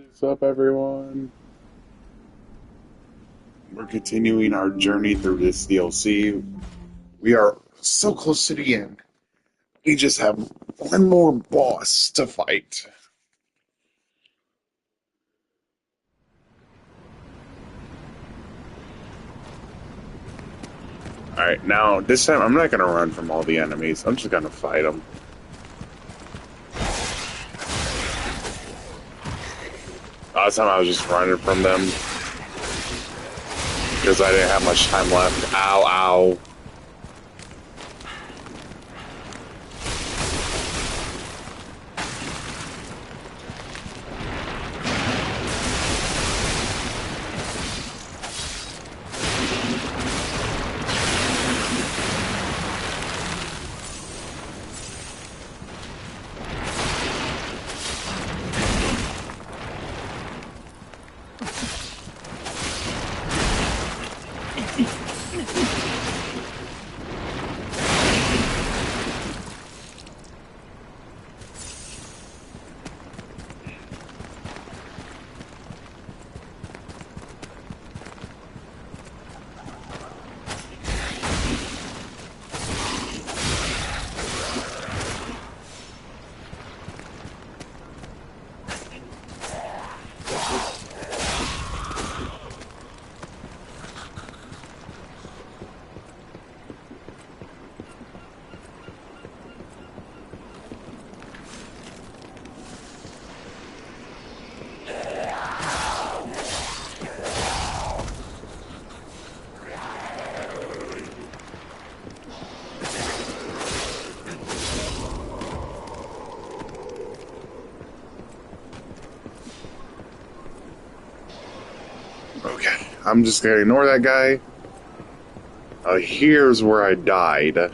What's up, everyone? We're continuing our journey through this DLC. We are so close to the end. We just have one more boss to fight. Alright, now, this time I'm not going to run from all the enemies. I'm just going to fight them. Last time I was just running from them because I didn't have much time left. Ow, ow. Okay, I'm just gonna ignore that guy. Here's where I died.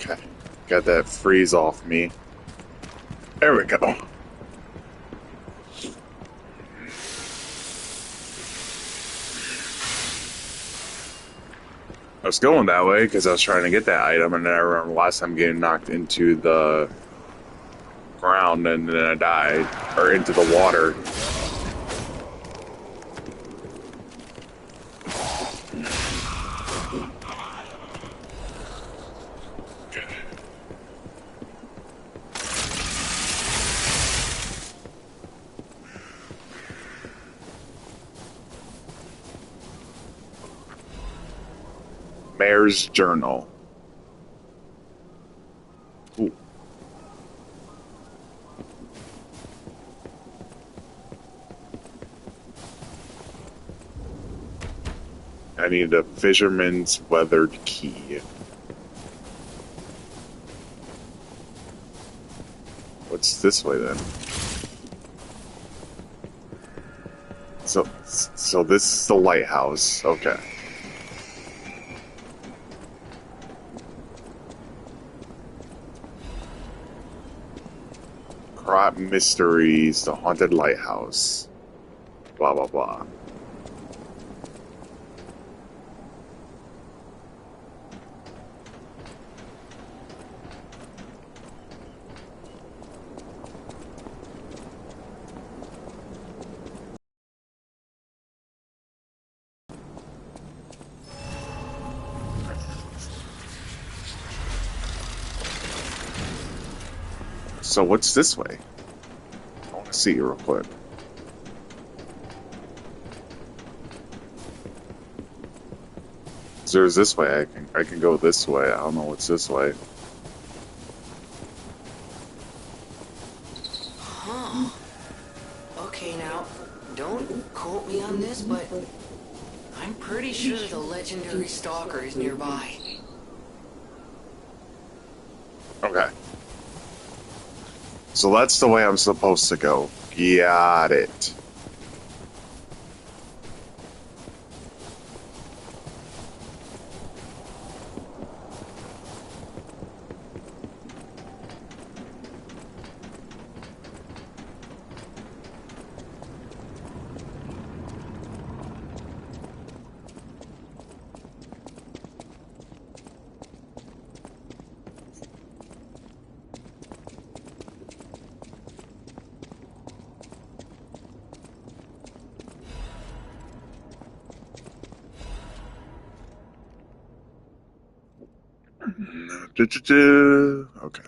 Okay, got that freeze off me. There we go. I was going that way because I was trying to get that item, and then I remember last time getting knocked into the ground and then I died, or into the water. Mayor's Journal. Ooh. I need a fisherman's weathered key. What's this way then? So this is the lighthouse. Okay. Crop mysteries, the haunted lighthouse. Blah blah blah. So what's this way? I want to see you real quick. So there's this way. I can go this way. I don't know what's this way. Huh. Okay, now, don't quote me on this, but I'm pretty Pretty sure the legendary stalker is nearby. Okay. So that's the way I'm supposed to go. Got it. Okay.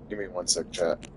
Give me one sec, chat.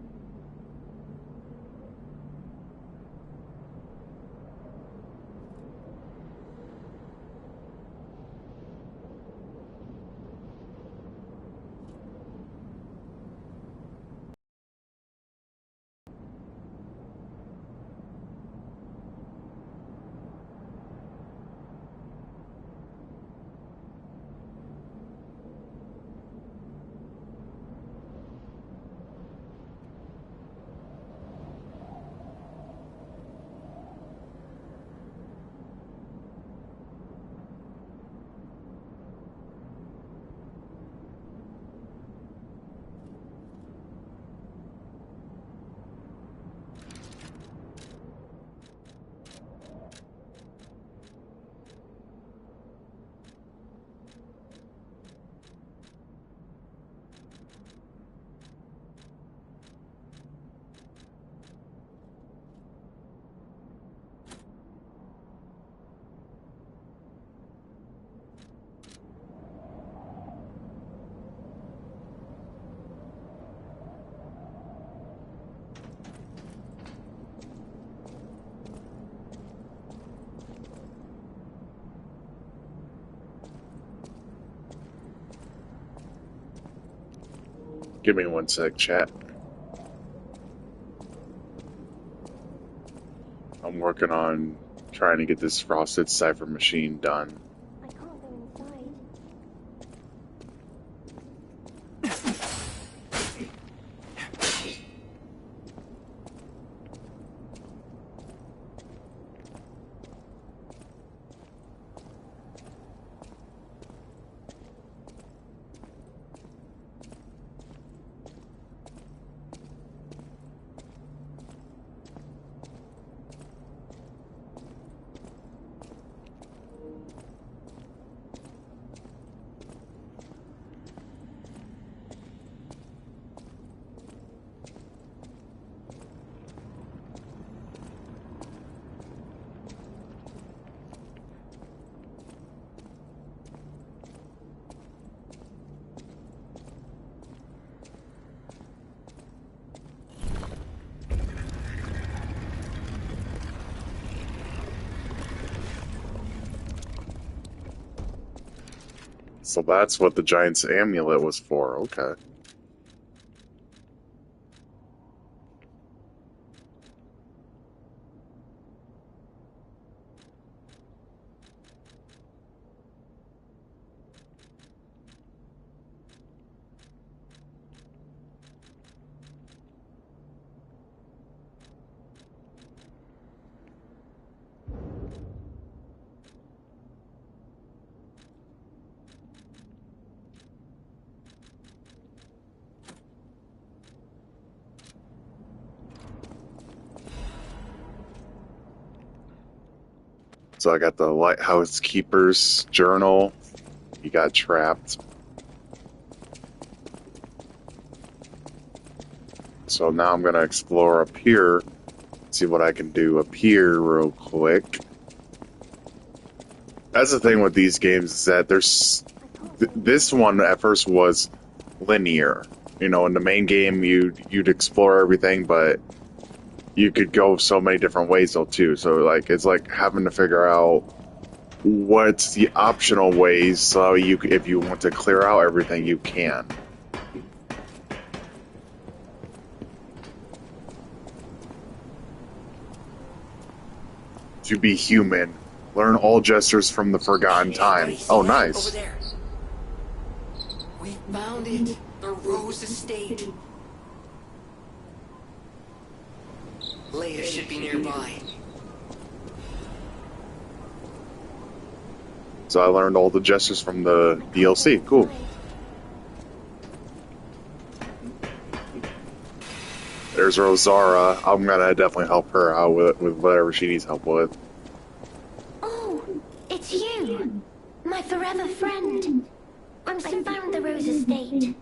Give me one sec, chat. I'm working on trying to get this frosted cipher machine done. I can't go inside. So that's what the giant's amulet was for. Okay. So I got the lighthouse keeper's journal. He got trapped. So now I'm going to explore up here, see what I can do up here real quick. That's the thing with these games is that there's I can't This one at first was linear. You know, in the main game, you'd explore everything, but you could go so many different ways though too. So like it's like having to figure out what's the optional ways so if you want to clear out everything you can. To be human, learn all gestures from the forgotten Hey, time. buddy, see Oh, that? nice. Over there. We found it. The Rose Estate. Leia should be nearby. So I learned all the gestures from the DLC. Cool. There's Rosara. I'm gonna definitely help her out with whatever she needs help with. Oh, it's you, my forever friend. I found the Rose Estate,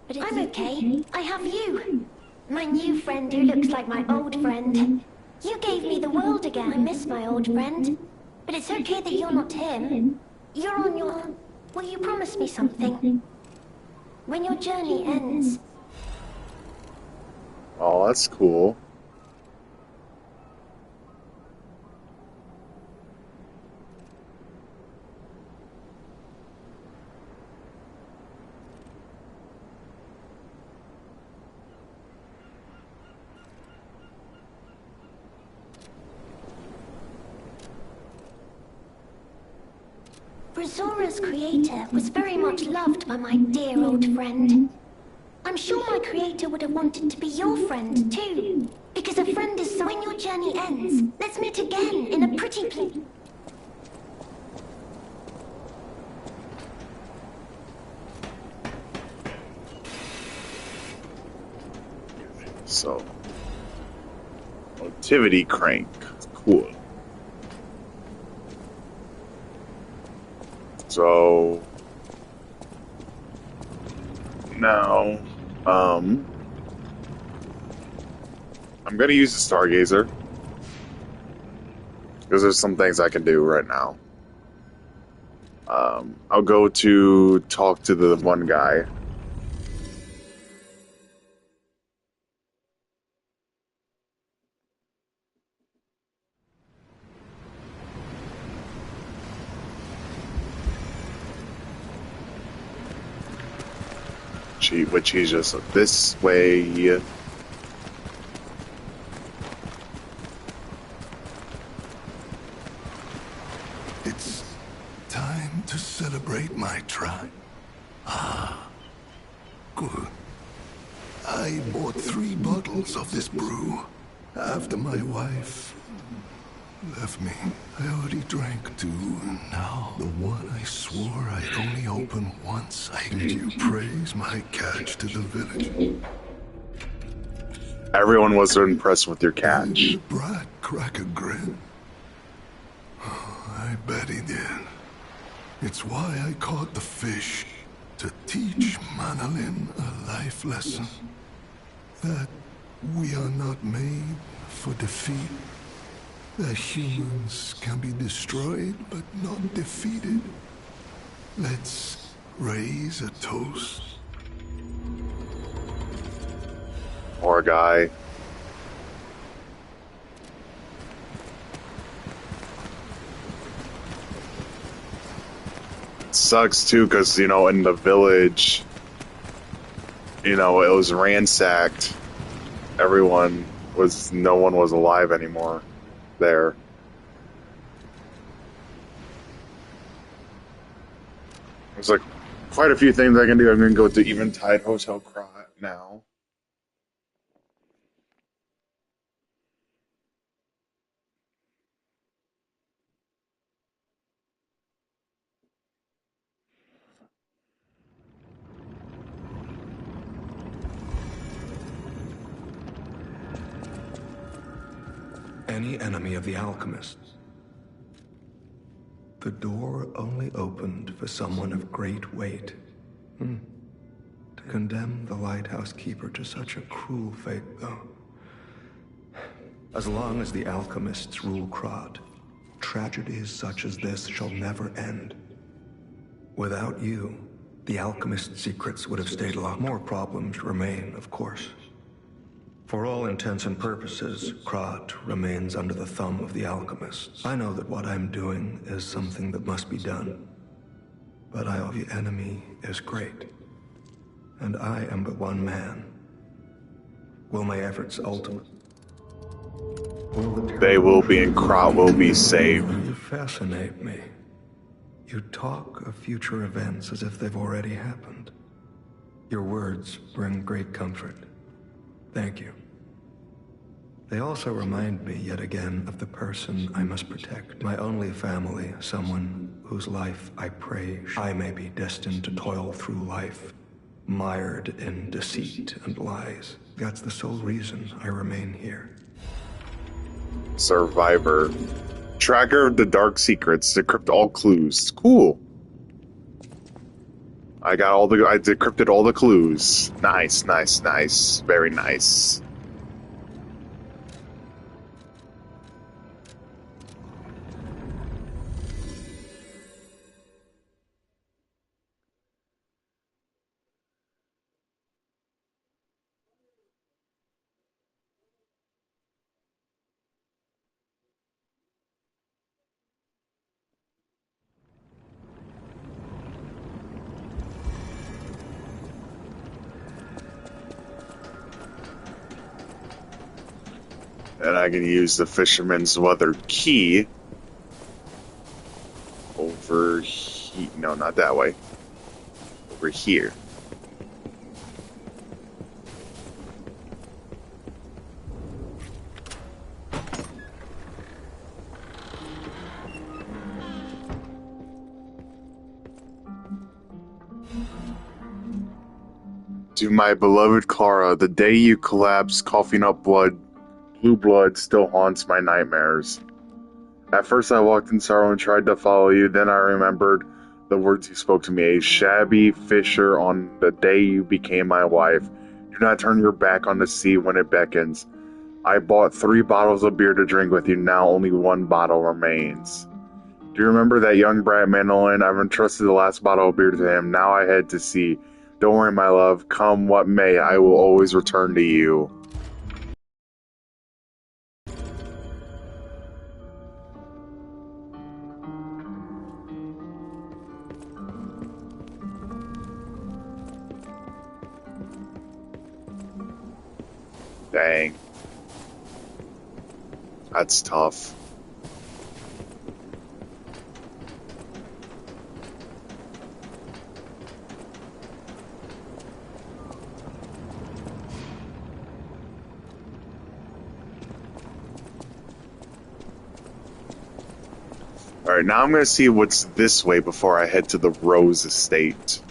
but I'm okay. I have you, my new friend who looks like my old friend. You gave me the world again. I miss my old friend, but it's okay that you're not him. You're on your... Will you promise me something? When your journey ends, Oh, that's cool. Brazora's creator was very much loved by my dear old friend. I'm sure my creator would have wanted to be your friend too. Because a friend is so... When your journey ends, let's meet again in a pretty place. So, motivity crank. Cool. So, now, I'm gonna use the Stargazer because there's some things I can do right now. I'll go to talk to the one guy. Which he's just this way. It's time to celebrate my tribe. Ah, good. I bought 3 bottles of this brew. After my wife left me, I already drank 2, and now the one I swore I'd only open once. I give you praise my catch to the village. Everyone was so impressed with your The catch. brat crack a grin. Oh, I bet he did. It's why I caught the fish, to teach Manolin a life lesson. That we are not made for defeat. That humans can be destroyed but not defeated. Let's raise a toast. Poor guy. It sucks too, because you know, in the village, you know, it was ransacked. No one was alive anymore there. There's like quite a few things I can do. I'm gonna go to Eventide Hotel Crot now. Any enemy of the alchemists. The door only opened for someone of great weight. To condemn the lighthouse keeper to such a cruel fate, though. As long as the alchemists rule Krod, tragedies such as this shall never end. Without you, the alchemist's secrets would have stayed locked. More problems remain, of course. For all intents and purposes, Krat remains under the thumb of the alchemists. I know that what I'm doing is something that must be done. But the enemy is great. And I am but one man. Will my efforts ultimately... They will be and Krat will be saved. You fascinate me. You talk of future events as if they've already happened. Your words bring great comfort. Thank you. They also remind me yet again of the person I must protect. My only family, someone whose life I pray I may be destined to toil through life, mired in deceit and lies. That's the sole reason I remain here. Survivor. Tracker of the dark secrets. Decrypt all clues. Cool. I decrypted all the clues. Nice, nice, nice. Very nice. And I can use the fisherman's weather key over here. No, not that way. Over here. To my beloved Clara, the day you collapsed, coughing up blood, blue blood still haunts my nightmares. At first I walked in sorrow and tried to follow you, then I remembered the words you spoke to me. A shabby fisher on the day you became my wife. Do not turn your back on the sea when it beckons. I bought 3 bottles of beer to drink with you, now only 1 bottle remains. Do you remember that young brat Mandolin? I've entrusted the last bottle of beer to him, now I head to sea. Don't worry, my love, come what may, I will always return to you. Dang. That's tough. Alright, now I'm going to see what's this way before I head to the Rose Estate.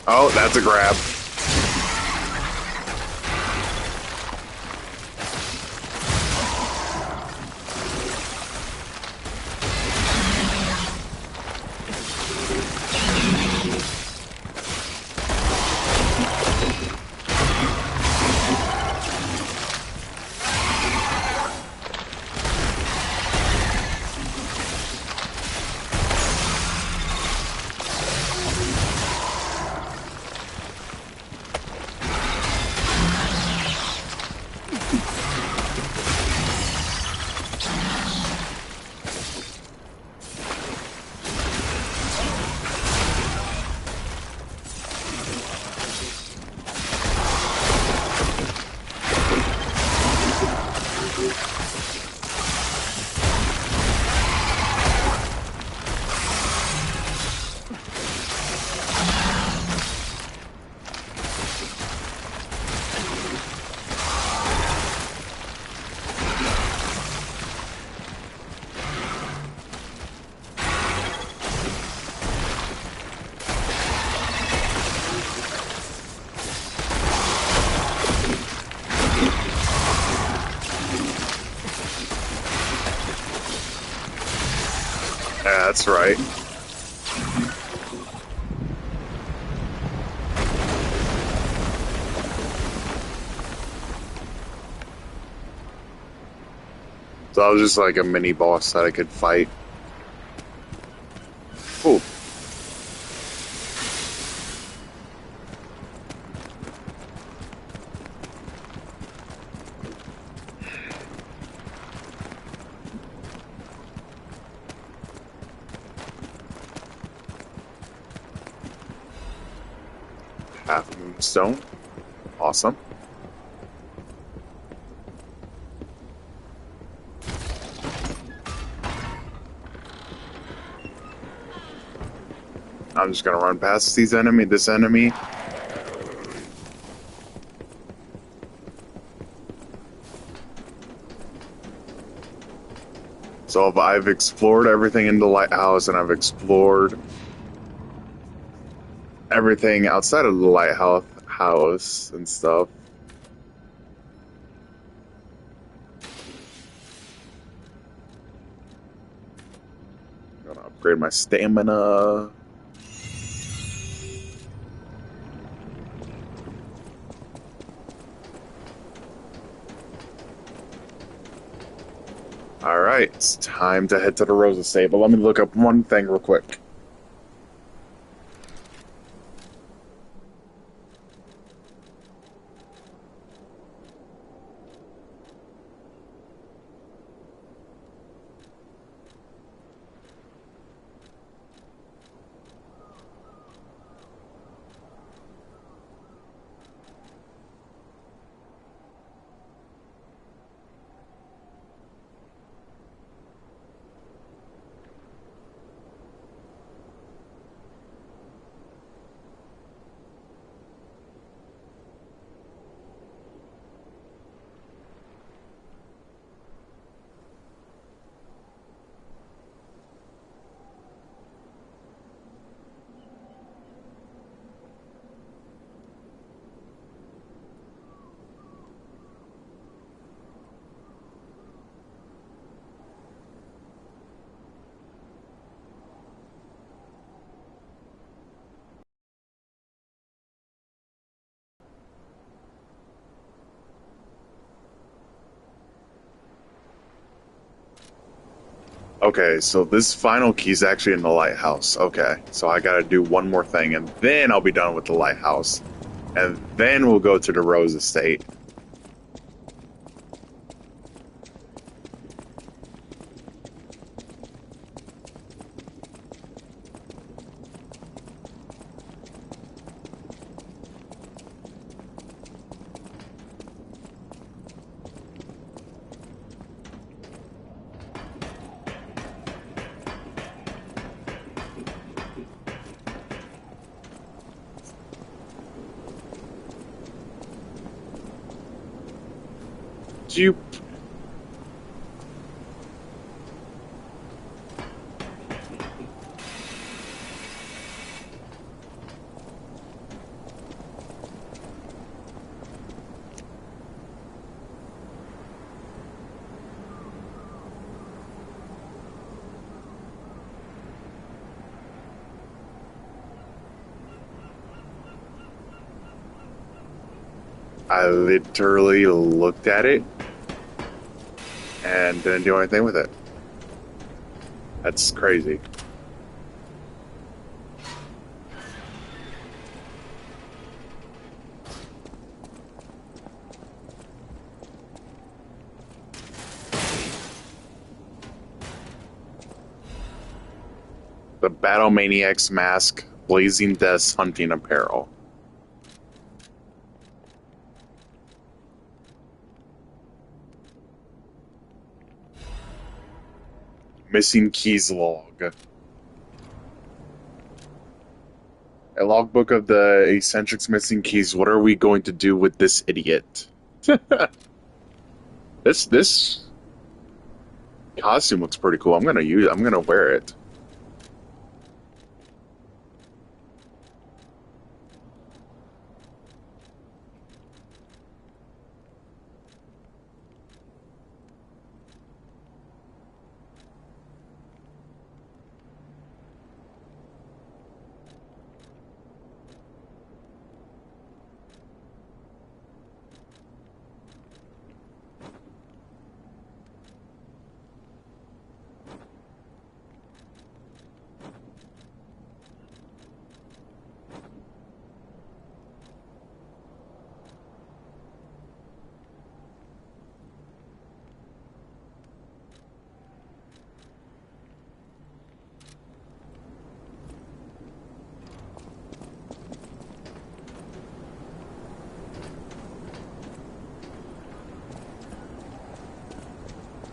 Oh, that's a grab. Yeah, that's right. So I was just like a mini boss that I could fight. Cool. Half moonstone. Awesome. I'm just gonna run past this enemy. So if I've explored everything in the lighthouse and I've explored everything outside of the lighthouse and stuff. I'm gonna upgrade my stamina. Alright, it's time to head to the Rosa estate, but let me look up one thing real quick. Okay, so this final key is actually in the lighthouse. Okay, so I gotta do one more thing, and then I'll be done with the lighthouse. And then we'll go to the Rose estate. Do you... I literally looked at it and didn't do anything with it. That's crazy. The Battle Maniac's Mask, Blazing Death's Hunting Apparel. Missing Keys log. A logbook of the eccentric's missing keys. What are we going to do with this idiot? This costume looks pretty cool. I'm gonna wear it.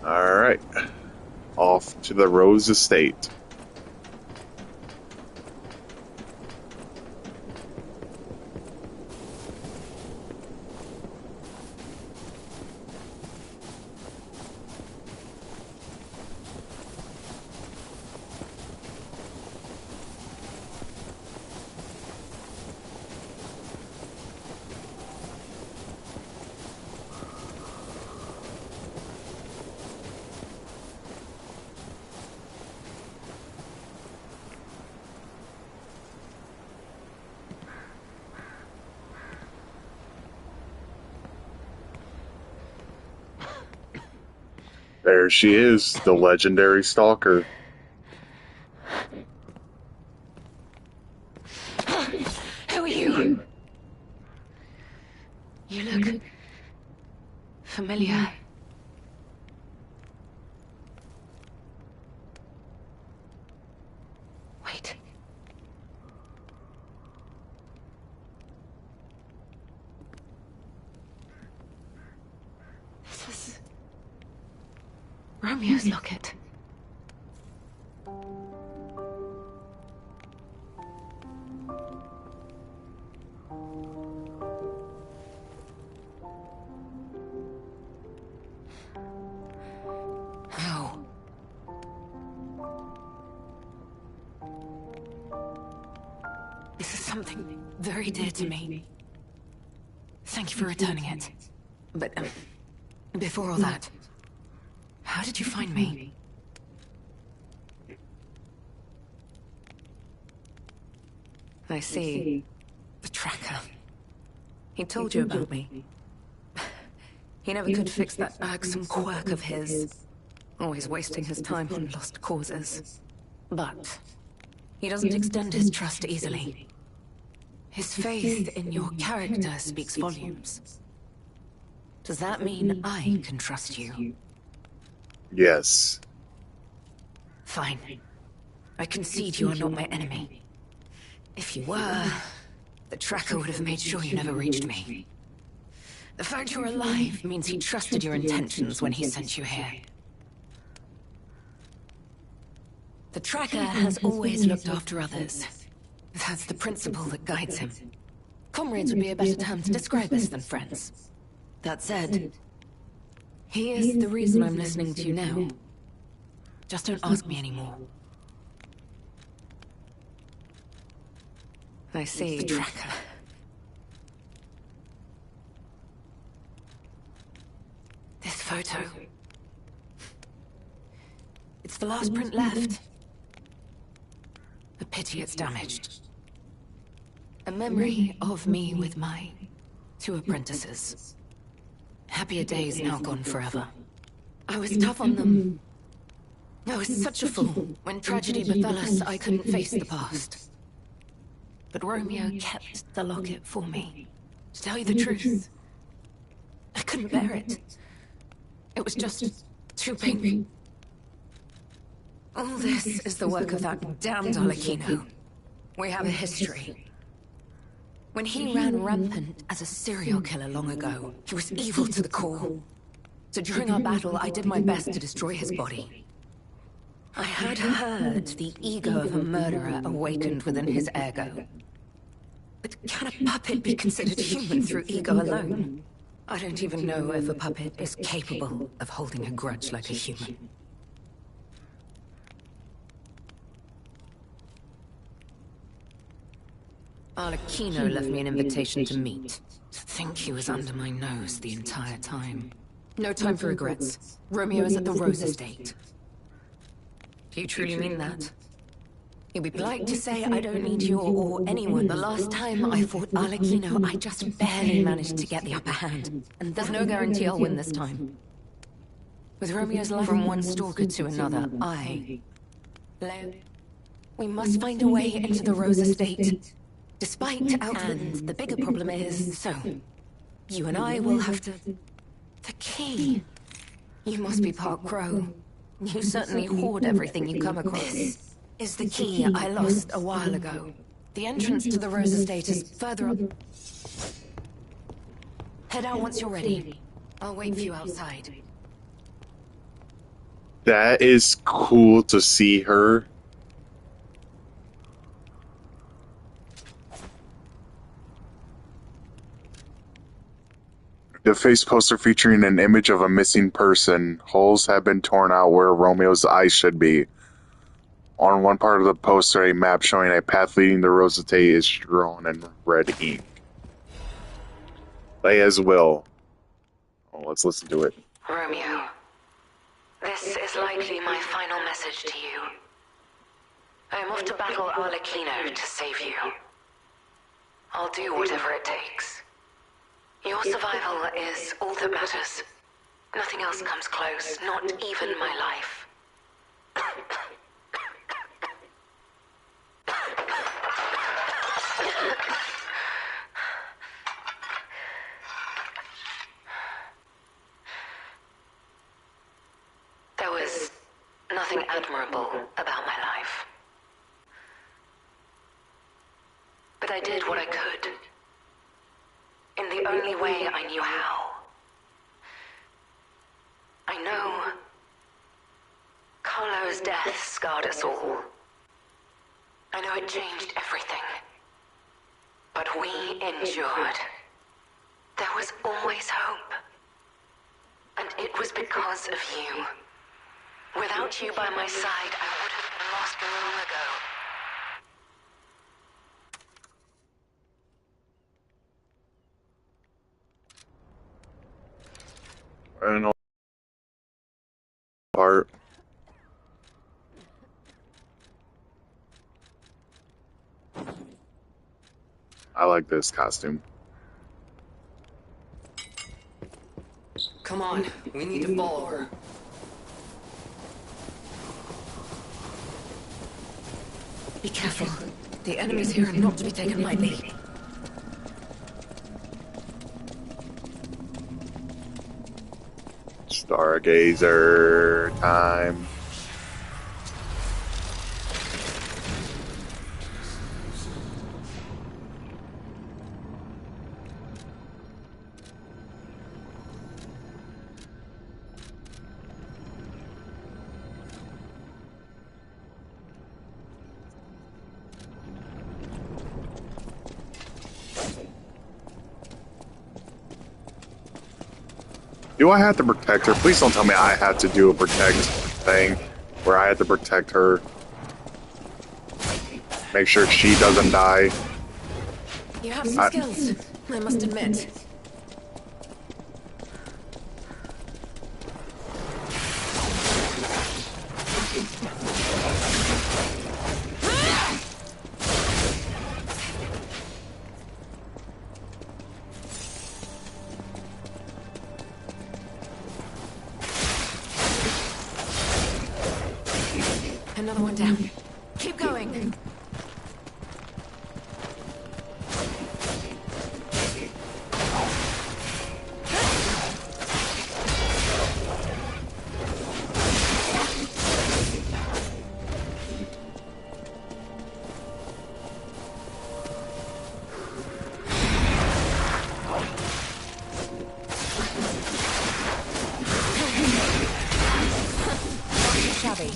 Alright. Off to the Rose Estate. There she is, the legendary stalker. Who are you? You look familiar. Wait. This is Romeo's locket. How? This is something very dear to me. Thank you for returning it. But, before all that, how did you find me? I see. The tracker. He told you about me. He never could fix that irksome quirk of his. Always wasting his time on lost causes. But he doesn't extend his trust easily. His faith in your character speaks volumes. Does that mean I can trust you? Yes. Fine. I concede you are not my enemy. If you were, the tracker would have made sure you never reached me. The fact you're alive means he trusted your intentions when he sent you here. The tracker has always looked after others. That's the principle that guides him. Comrades would be a better term to describe us than friends. That said, he is the reason I'm listening to you now. Just don't ask me anymore. I see. The tracker. This photo. It's the last print left. A pity it's damaged. A memory of me with my 2 apprentices. Happier days now gone forever. I was tough on them. I was such a fool. When tragedy befell us, I couldn't face the past. But Romeo kept the locket for me. To tell you the truth, I couldn't bear it. It was just too painful. All this is the work of that damned Alecchino. We have a history. When he ran rampant as a serial killer long ago, he was evil to the core. So during our battle, I did my best to destroy his body. I had heard the ego of a murderer awakened within his ergo. But can a puppet be considered human through ego alone? I don't even know if a puppet is capable of holding a grudge like a human. Alecchino left me an invitation to meet. To think he was under my nose the entire time. No time for regrets. Romeo is at the Rose Estate. Do you truly mean that? You'd be polite to say I don't need you or anyone. The last time I fought Alecchino, I just barely managed to get the upper hand. And there's no guarantee I'll win this time. With Romeo's life from one stalker to another, Leo, we must find a way into the Rose Estate. Despite and the bigger problem is, so, you and I will have to... The key. You must be part Crow. You certainly hoard everything you come across. This is the key I lost a while ago. The entrance to the Rose Estate is further up. Head out once you're ready. I'll wait for you outside. That is cool to see her. The face poster featuring an image of a missing person. Holes have been torn out where Romeo's eyes should be. On one part of the poster, a map showing a path leading to Rosate is drawn in red ink. Leia's will. Oh, let's listen to it. Romeo, this is likely my final message to you. I am off to battle Arlecchino to save you. I'll do whatever it takes. Your survival is all that matters. Nothing else comes close, not even my life. There was nothing admirable about my life. But I did what I could. In the only way I knew how. I know Carlo's death scarred us all. I know it changed everything. But we endured. There was always hope. And it was because of you. Without you by my side, I would have been lost long ago. I don't know. Part. I like this costume. Come on, we need to follow her. Be careful. The enemies here are not to be taken lightly. Stargazer time. Do I have to protect her? Please don't tell me I have to do a protect thing where I have to protect her. Make sure she doesn't die. You have some skills, I must admit. Another one down. Keep going. Shabby.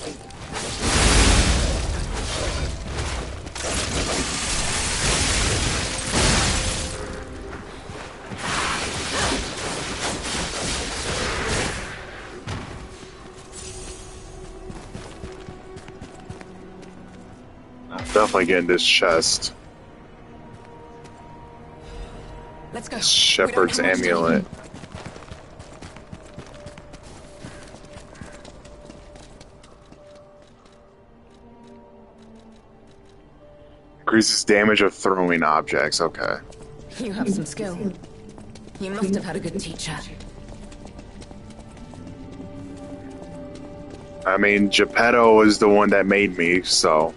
Definitely getting this chest. Let's go. Shepherd's amulet. Increases damage of throwing objects. Okay. You have some skill. You must have had a good teacher. I mean, Geppetto is the one that made me, so.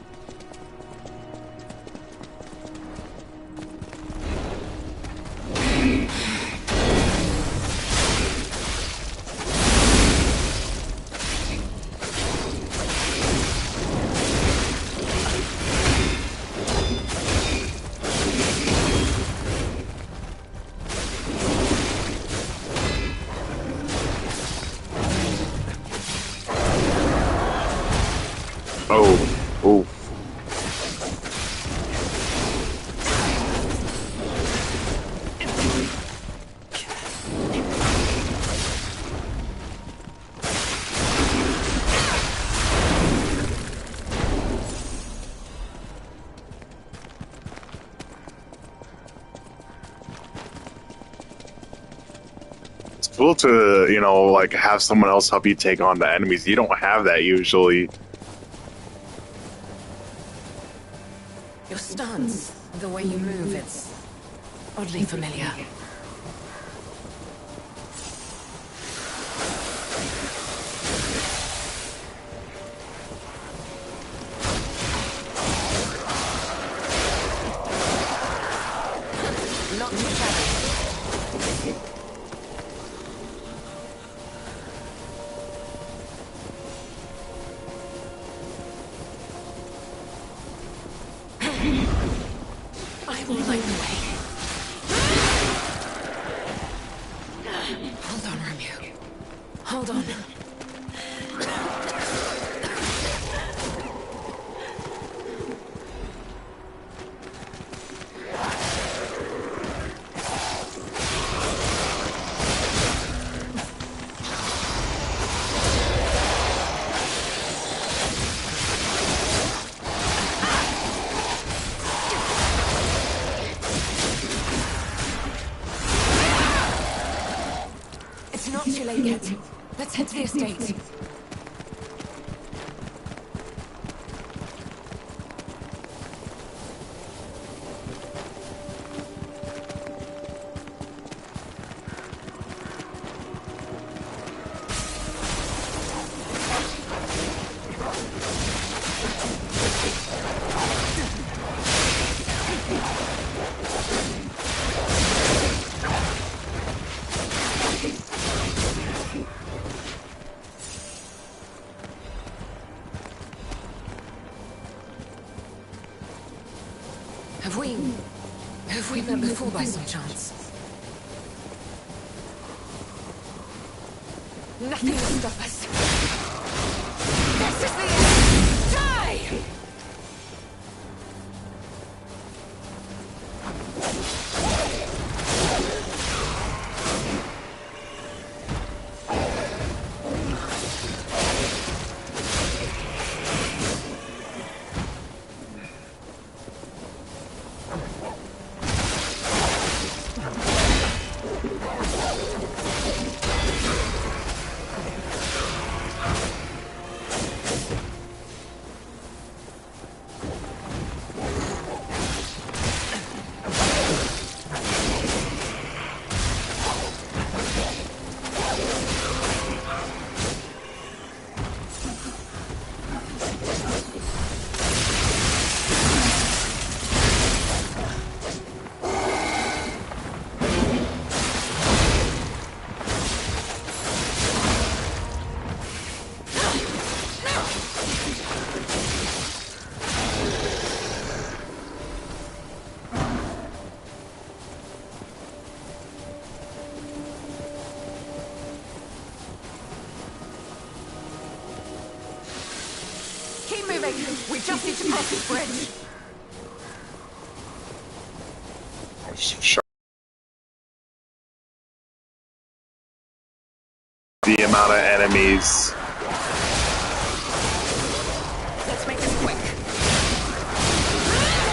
Oh, oh. It's cool to, you know, like have someone else help you take on the enemies. You don't have that usually. Your stance, the way you move, it's oddly familiar. Not too shabby. I will light the way. Hold on, Romeo. Hold on. It's not too late yet. Let's head to the estate. Have we met before by some chance? Nothing will stop us. This is the end! Die! Keep moving. We just need to cross this bridge. The amount of enemies. Let's make this quick.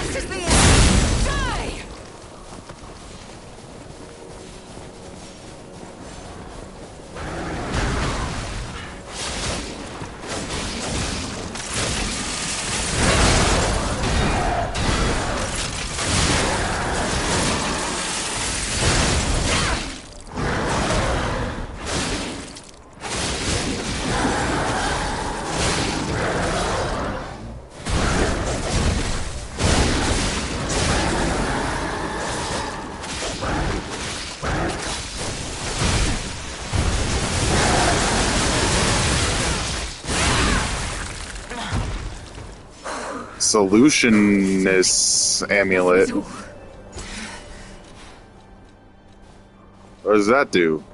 This is the end. Die! Solutionist amulet. What does that do?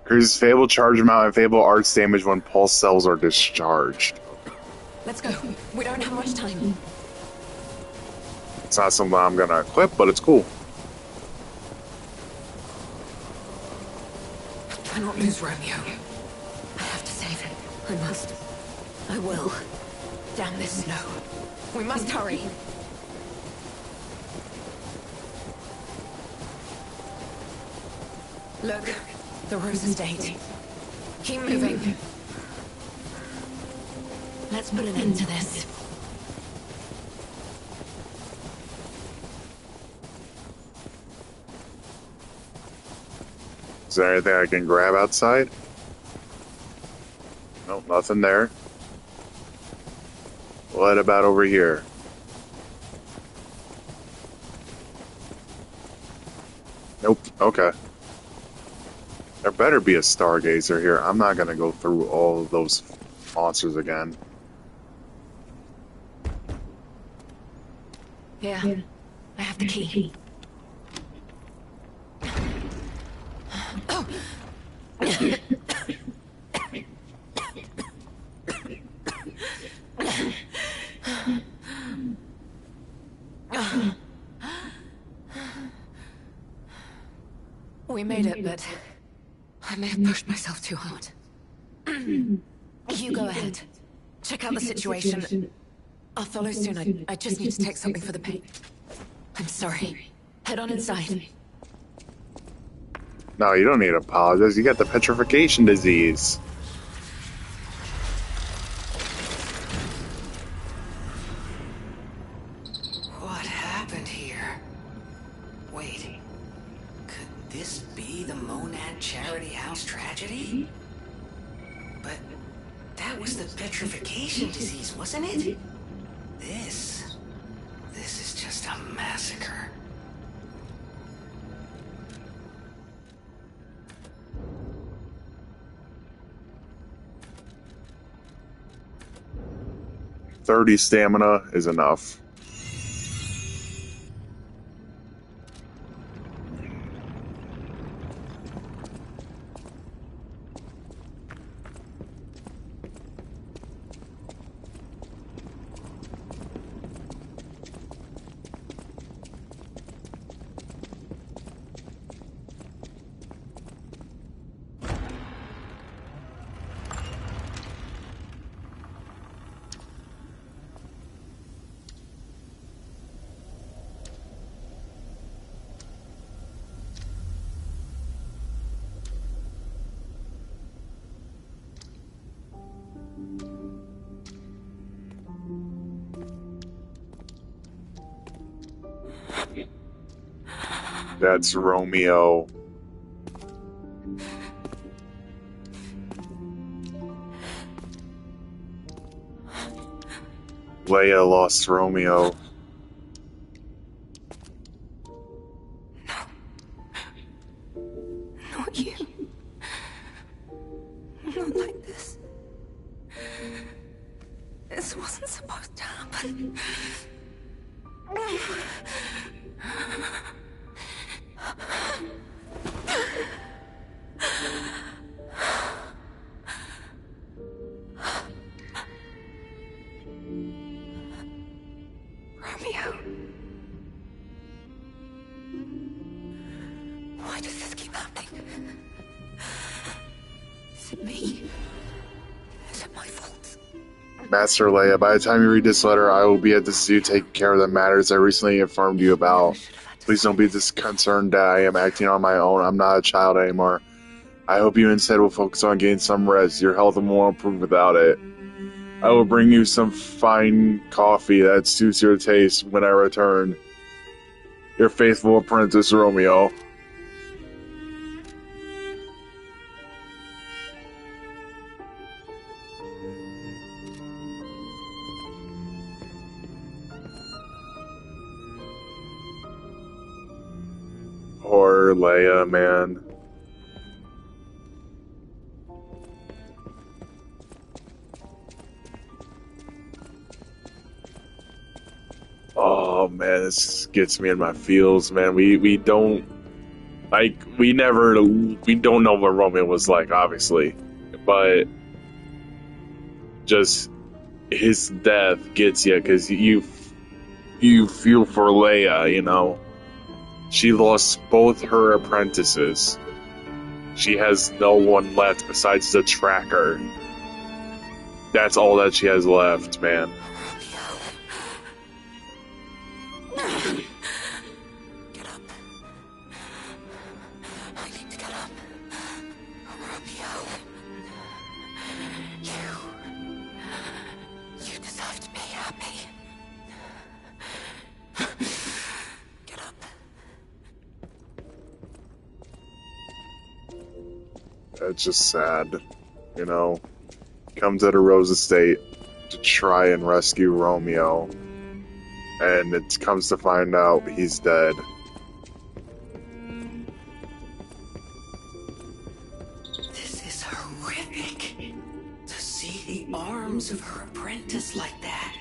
Increases Fable charge amount and Fable arts damage when pulse cells are discharged. Let's go. We don't have much time. It's not something I'm gonna equip, but it's cool. I cannot lose Romeo. I have to save him. I must. I will. Damn this snow. We must hurry. Look, the Rose Estate. Keep moving. Let's put an end to this. Is there anything I can grab outside? Nope, nothing there. What about over here? Nope, okay. There better be a stargazer here. I'm not gonna go through all of those monsters again. Yeah, I have the key. Oh! We made it, but I may have pushed myself too hard. You go ahead. Check out the situation. I'll follow soon. I just need to take something for the pain. I'm sorry. Head on inside. No, you don't need to apologize. You got the petrification disease. What happened here? Wait, could this be the Monad Charity House tragedy? But that was the petrification disease, wasn't it? This is just a massacre. .30 stamina is enough. That's Romeo. Leia lost Romeo. Not you. Not like this. This wasn't supposed to happen. Romeo. Why does this keep happening? Is it me? Is it my fault? Master Leia, by the time you read this letter, I will be at the zoo taking care of the matters I recently informed you about. Please don't be disconcerted that I am acting on my own. I'm not a child anymore. I hope you instead will focus on getting some rest. Your health won't improve without it. I will bring you some fine coffee that suits your taste when I return. Your faithful apprentice, Romeo. Poor Leia, man. Oh man, this gets me in my feels, man. We don't Like, we don't know what Romeo was like, obviously, but just his death gets you because you feel for Leia, you know. She lost both her apprentices. She has no one left besides the tracker. That's all that she has left, man. Get up. I need to get up. Romeo. You deserve to be happy. Get up. It's just sad, you know. Comes at a Rose Estate to try and rescue Romeo, and it comes to find out he's dead. This is horrific. To see the arms of her apprentice like that.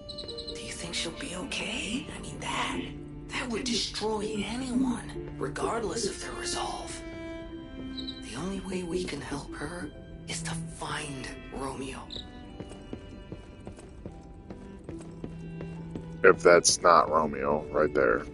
Do you think she'll be okay? I mean, that would destroy anyone, regardless of their resolve. The only way we can help her is to find Romeo. If that's not Romeo right there.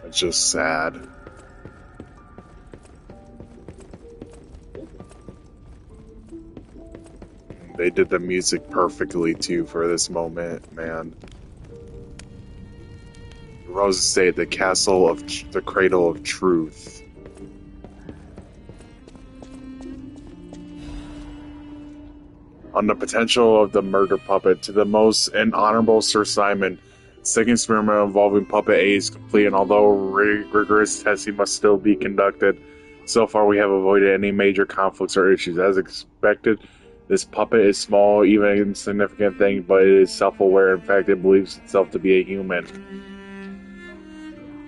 It's just sad. They did the music perfectly too for this moment, man. Rose Estate, the castle of the cradle of truth. On the potential of the murder puppet to the most inhonorable Sir Simon, second experiment involving puppet A is complete, and although rigorous testing must still be conducted, so far we have avoided any major conflicts or issues. As expected, this puppet is small, even an insignificant thing, but it is self-aware. In fact, it believes itself to be a human.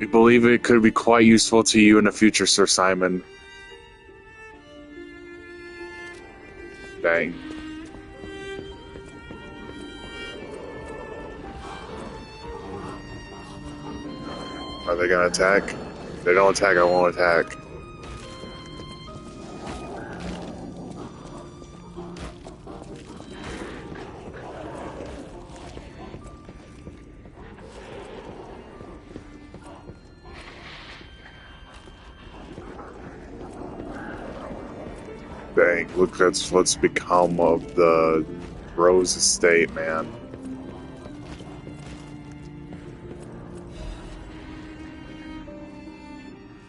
We believe it could be quite useful to you in the future, Sir Simon. Dang. Are they gonna attack? If they don't attack, I won't attack. Dang, look, that's what's become of the Rose Estate, man.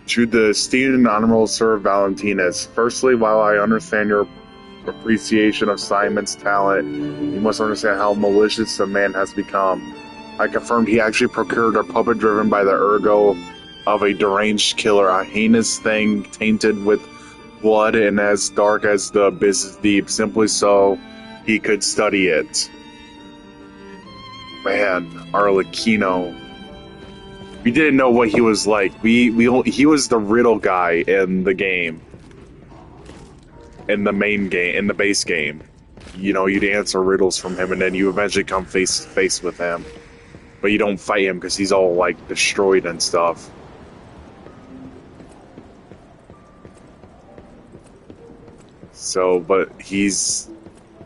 To the esteemed and honorable Sir Valentinus, firstly, while I understand your appreciation of Simon's talent, you must understand how malicious the man has become. I confirmed he actually procured a puppet driven by the ergo of a deranged killer, a heinous thing tainted with blood and as dark as the abyss is deep, simply so he could study it. Man, Arlecchino. We didn't know what he was like. He was the riddle guy in the game. In the main game, in the base game. You know, you'd answer riddles from him and then you eventually come face to face with him. But you don't fight him because he's all, like, destroyed and stuff. So, but he's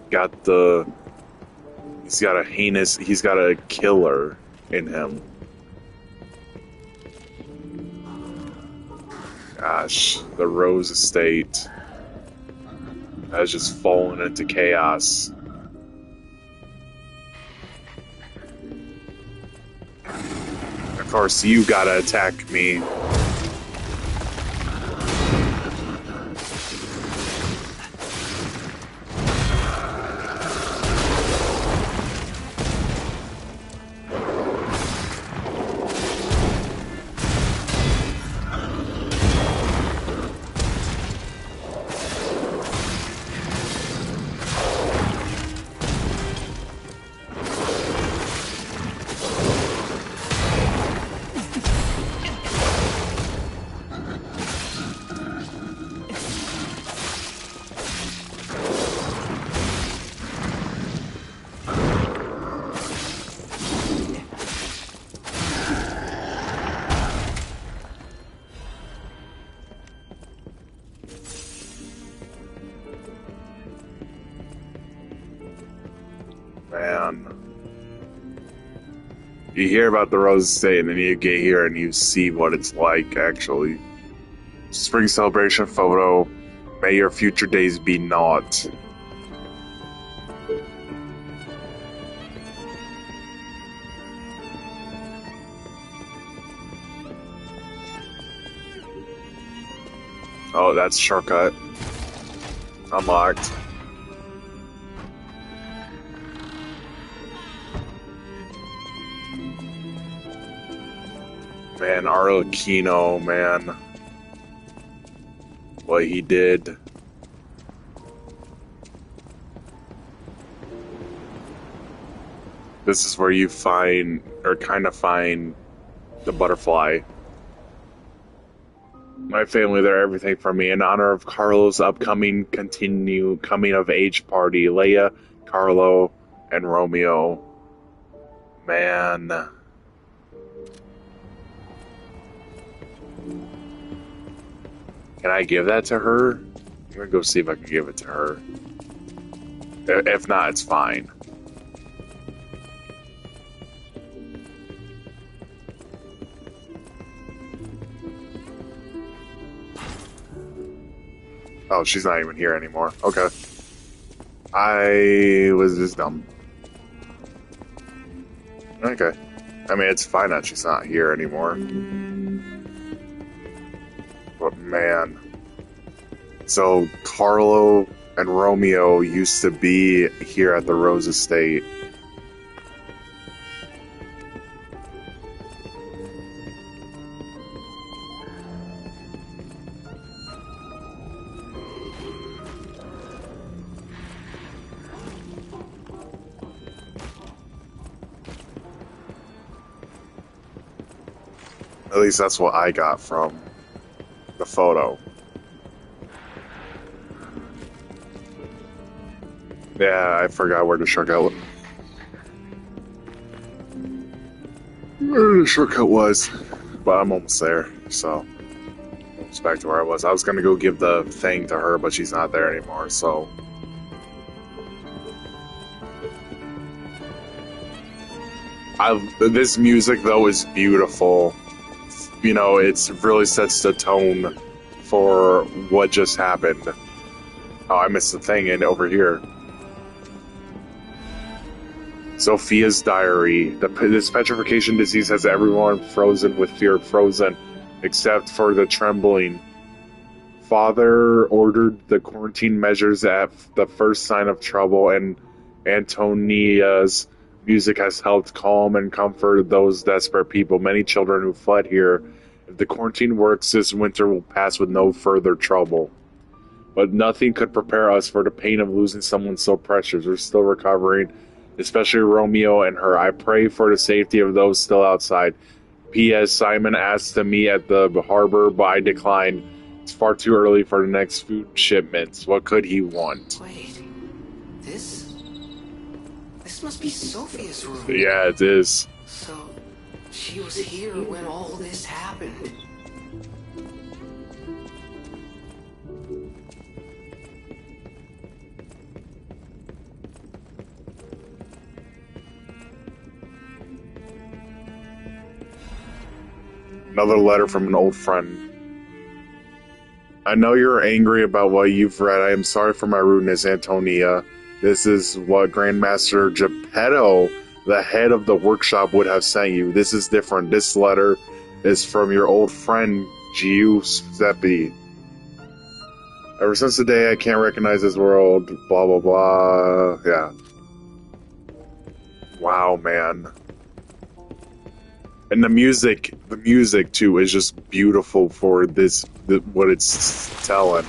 got a killer in him. Gosh, the Rose Estate has just fallen into chaos. Of course, you gotta attack me. You hear about the Rose Estate, and then you get here and you see what it's like, actually. Spring celebration photo. May your future days be naught. Oh, that's shortcut. Unlocked. Man, Arlecchino, man. What he did. This is where you find, or kind of find, the butterfly. My family, they're everything for me. In honor of Carlo's upcoming coming of age party, Leia, Carlo, and Romeo. Man. Can I give that to her? I'm gonna go see if I can give it to her. If not, it's fine. Oh, she's not even here anymore. Okay. I was just dumb. Okay. I mean, it's fine that she's not here anymore. But man. So, Carlo and Romeo used to be here at the Rose Estate. At least that's what I got from the photo. Yeah, I forgot where the shortcut was. But I'm almost there, so it's back to where I was. I was gonna go give the thing to her, but she's not there anymore, so this music though is beautiful. You know, it really sets the tone for what just happened. Oh, I missed the thing over here. Sophia's diary. This petrification disease has everyone frozen with fear. Frozen, except for the trembling. Father ordered the quarantine measures at the first sign of trouble, and Antonia's music has helped calm and comfort those desperate people. Many children who fled here. If the quarantine works, this winter will pass with no further trouble. But nothing could prepare us for the pain of losing someone so precious. We're still recovering, especially Romeo and her. I pray for the safety of those still outside. P.S. Simon asked to meet at the harbor, but I declined. It's far too early for the next food shipments. What could he want? Wait, this must be Sophia's room. Yeah, it is. So, she was here when all this happened. Another letter from an old friend. I know you're angry about what you've read. I am sorry for my rudeness, Antonia. This is what Grandmaster Geppetto, the head of the workshop, would have sent you. This is different. This letter is from your old friend, Giuseppe. Ever since the day I can't recognize this world, blah, blah, blah. Yeah. Wow, man. And the music too is just beautiful for this, what it's telling.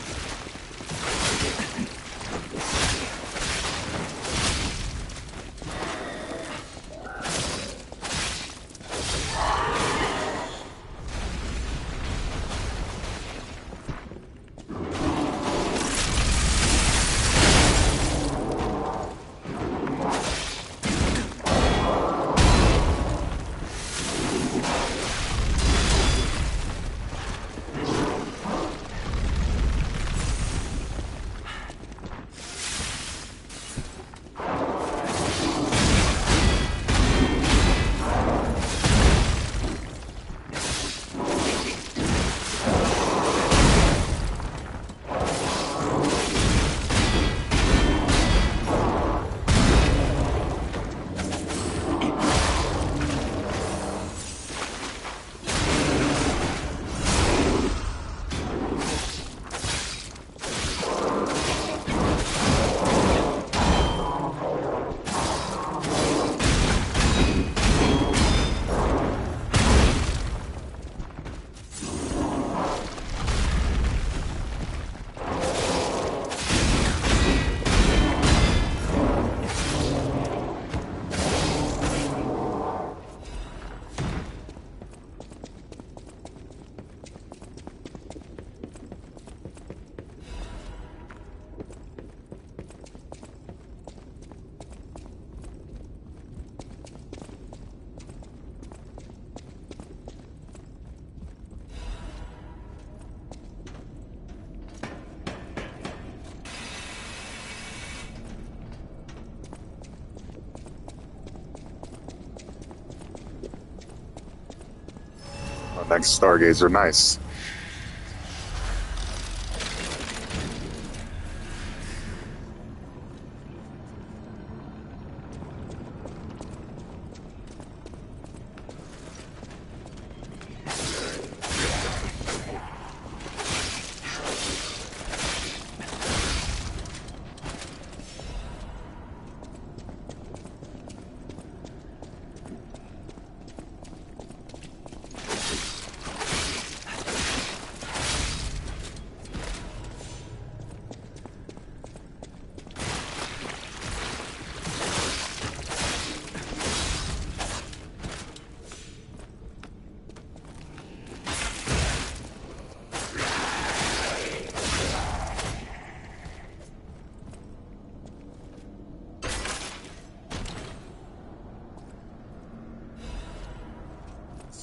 Next Stargazer, nice.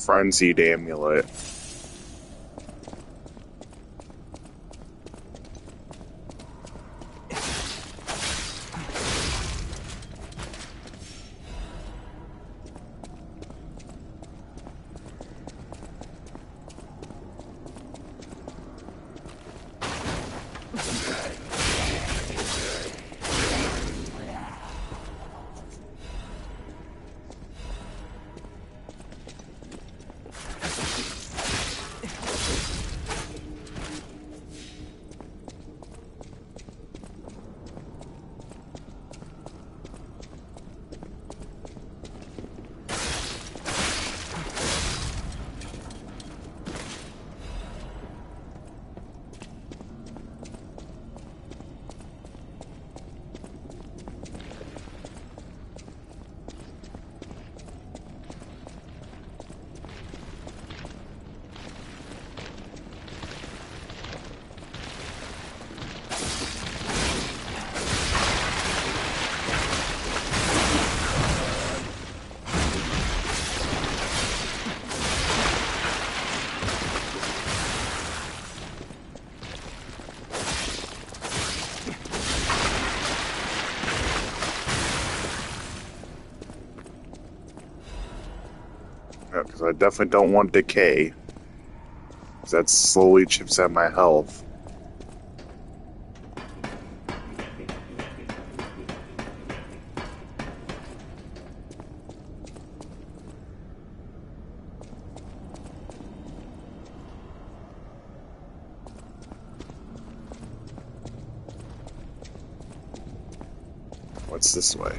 Frenzied amulet. Because I definitely don't want decay. Because that slowly chips at my health. What's this way?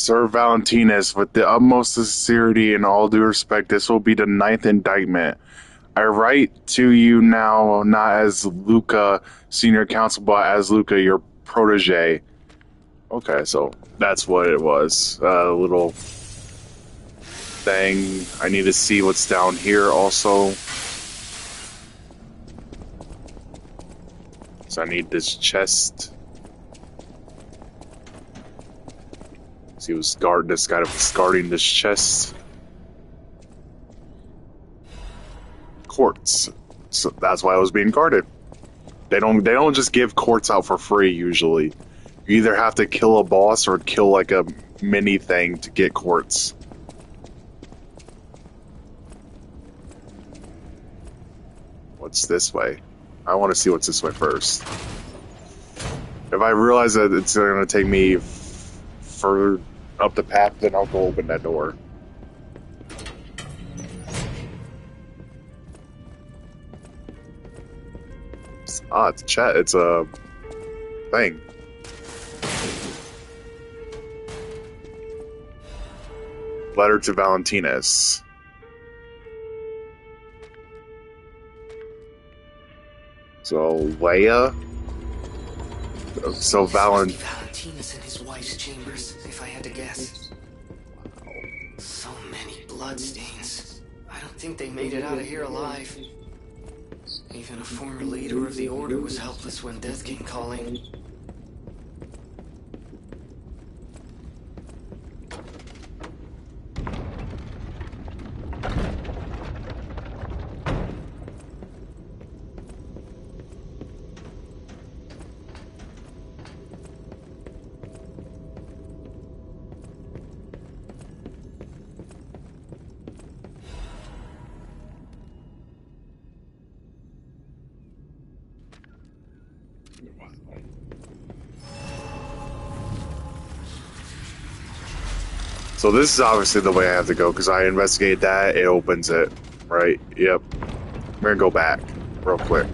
Sir Valentinus, with the utmost sincerity and all due respect, this will be the 9th indictment. I write to you now, not as Luca, senior counsel, but as Luca, your protege. Okay, so that's what it was. A little thing. I need to see what's down here also. So I need this chest. See, was guard. This guy was guarding this chest. Quartz. So that's why I was being guarded. They don't just give quartz out for free usually. You either have to kill a boss or kill like a mini thing to get quartz. What's this way? I want to see what's this way first. If I realize that it's going to take me further up the path, then I'll go open that door. It's a chat. It's a thing. Letter to Valentinus. So Leia. So Valentinus in his wife's chambers, if I had to guess. So many bloodstains. I don't think they made it out of here alive. Even a former leader of the Order was helpless when death came calling. So this is obviously the way I have to go, because I investigate that, it opens it, right? Yep. We're gonna go back real quick.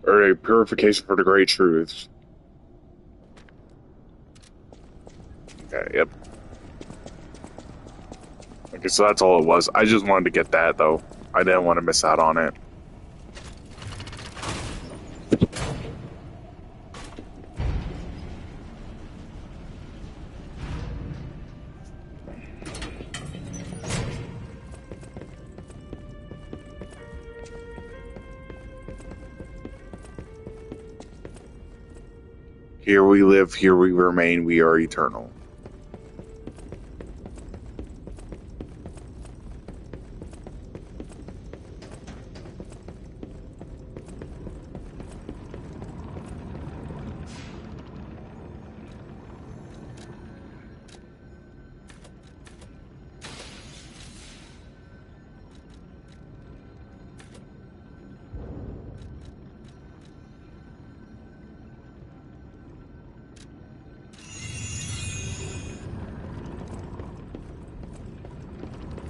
Or a purification for the great truths. Okay, yep. Okay, so that's all it was. I just wanted to get that, though. I didn't want to miss out on it. Here we live, here we remain, we are eternal.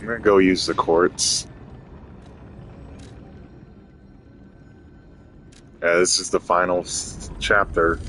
I'm gonna go use the quartz. Yeah, this is the final chapter.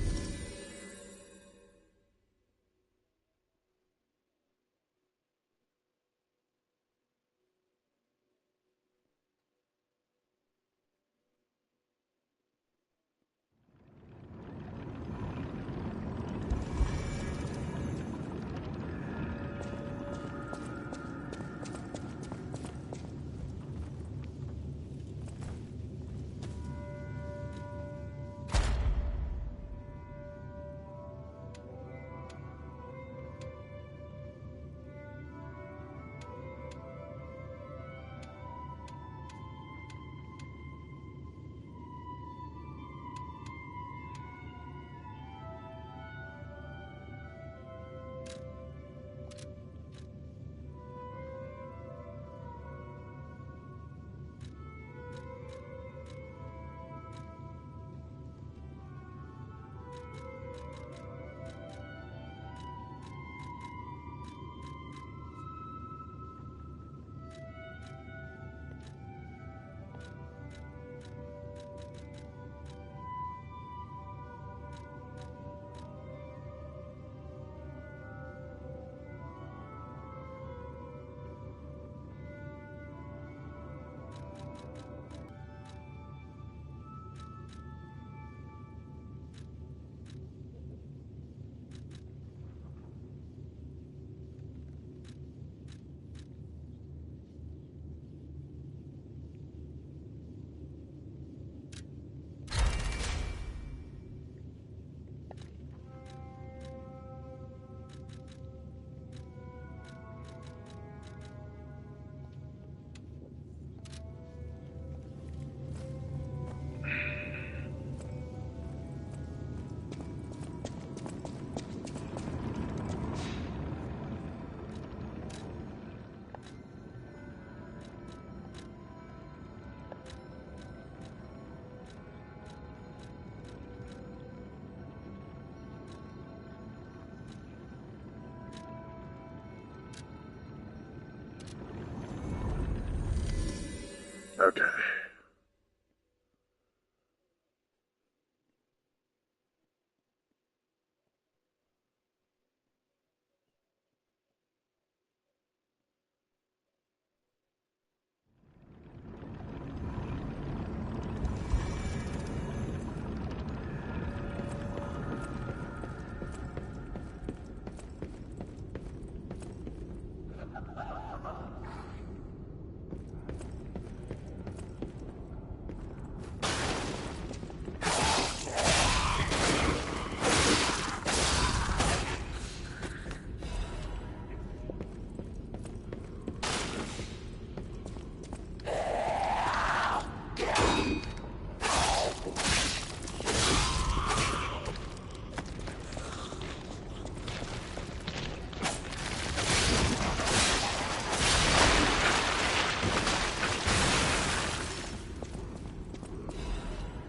Okay.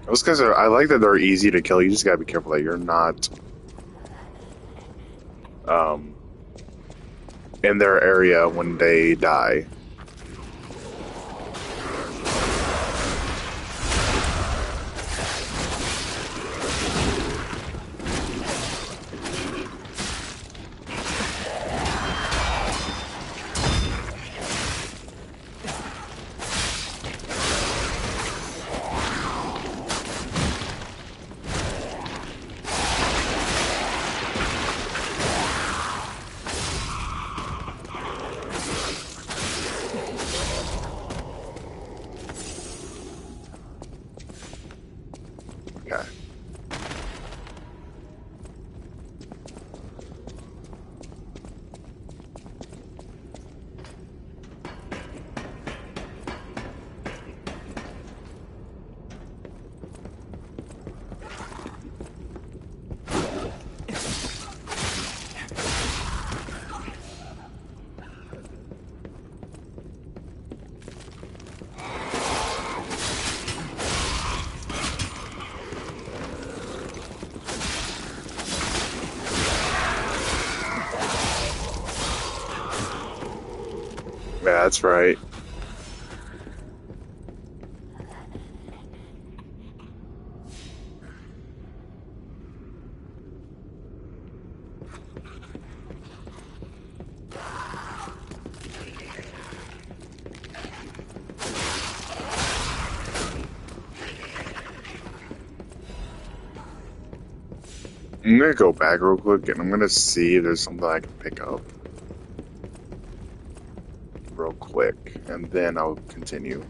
Those guys are. I like that they're easy to kill. You just gotta be careful that you're not um, in their area when they die. Okay. Yeah, that's right. I'm gonna go back real quick and I'm gonna see if there's something I can pick up real quick, and then I'll continue.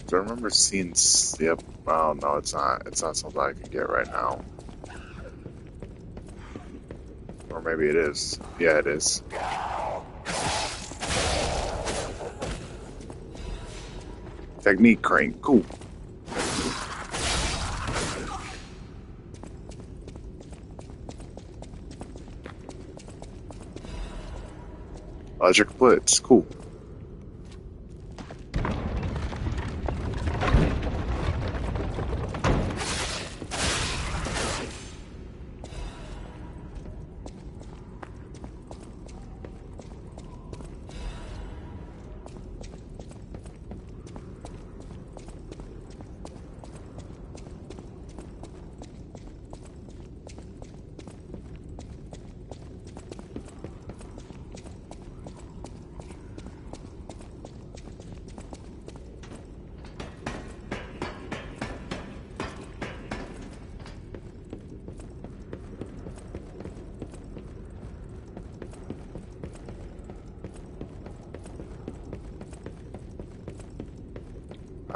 Do I remember seeing? Yep. Oh no, it's not. It's not something I can get right now. Or maybe it is. Yeah, it is. Technique crane. Cool. Electric blitz. Cool.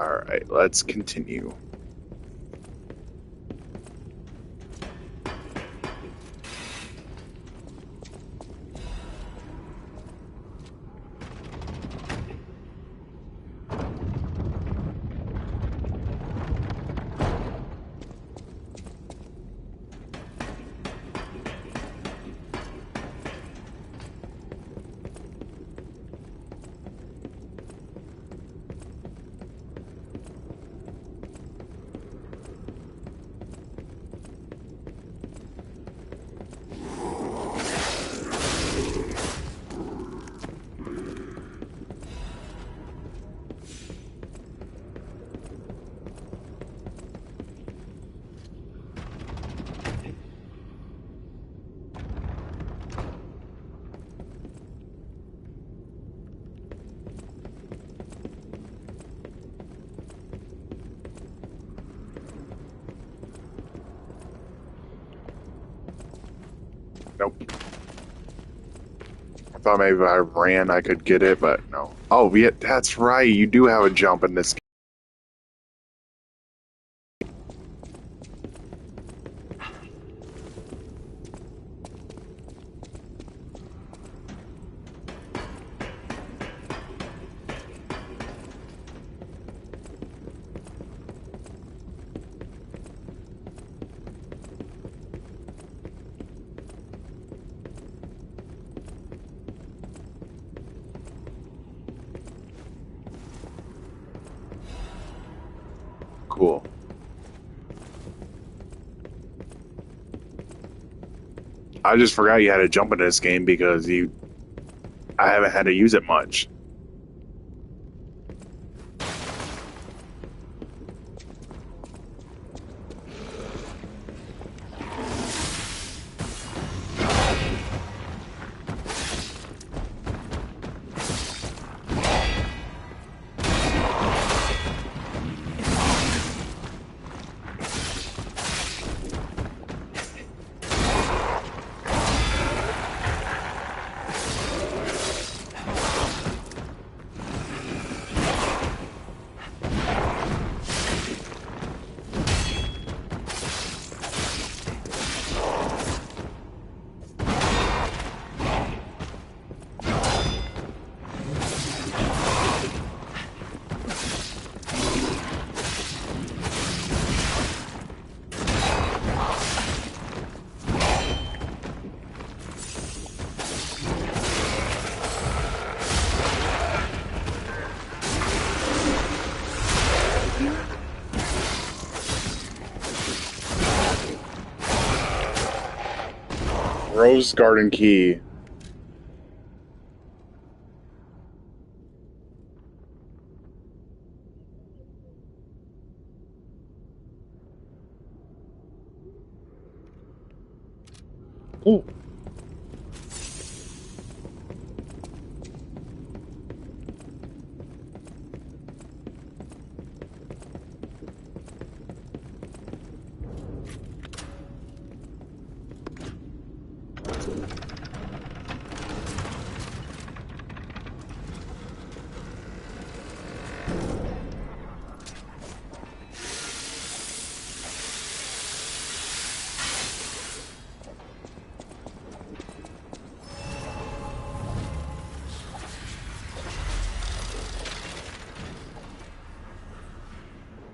Alright, let's continue. Nope. I thought maybe if I ran I could get it, but no. Oh, yeah, that's right. You do have a jump in this game. Cool. I just forgot you had to jump in this game because I haven't had to use it much. Rose Garden Key. Ooh.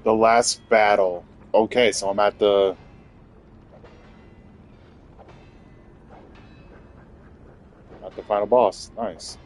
The last battle. Okay, so I'm at the final boss. Nice.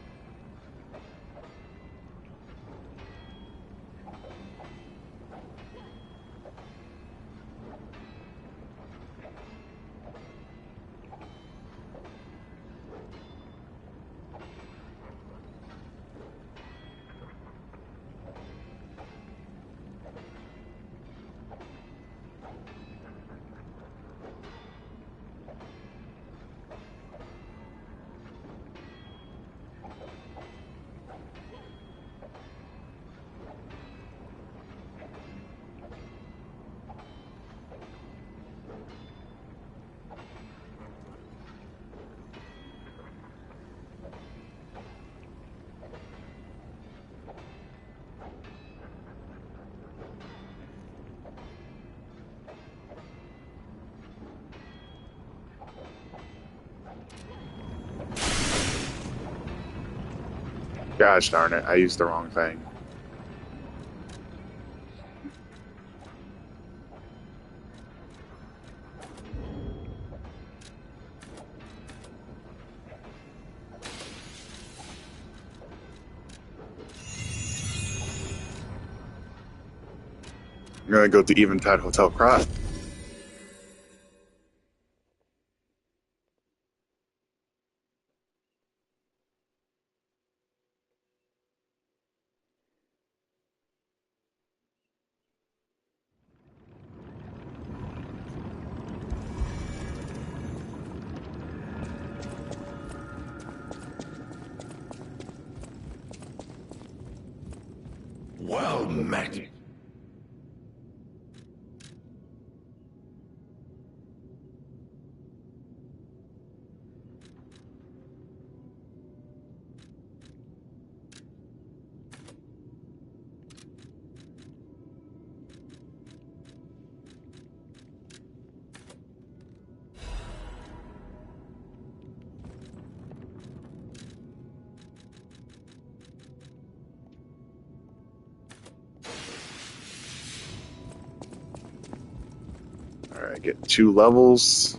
Gosh darn it, I used the wrong thing. I'm gonna go to Eventide Hotel Cross. Well met. Alright, get 2 levels.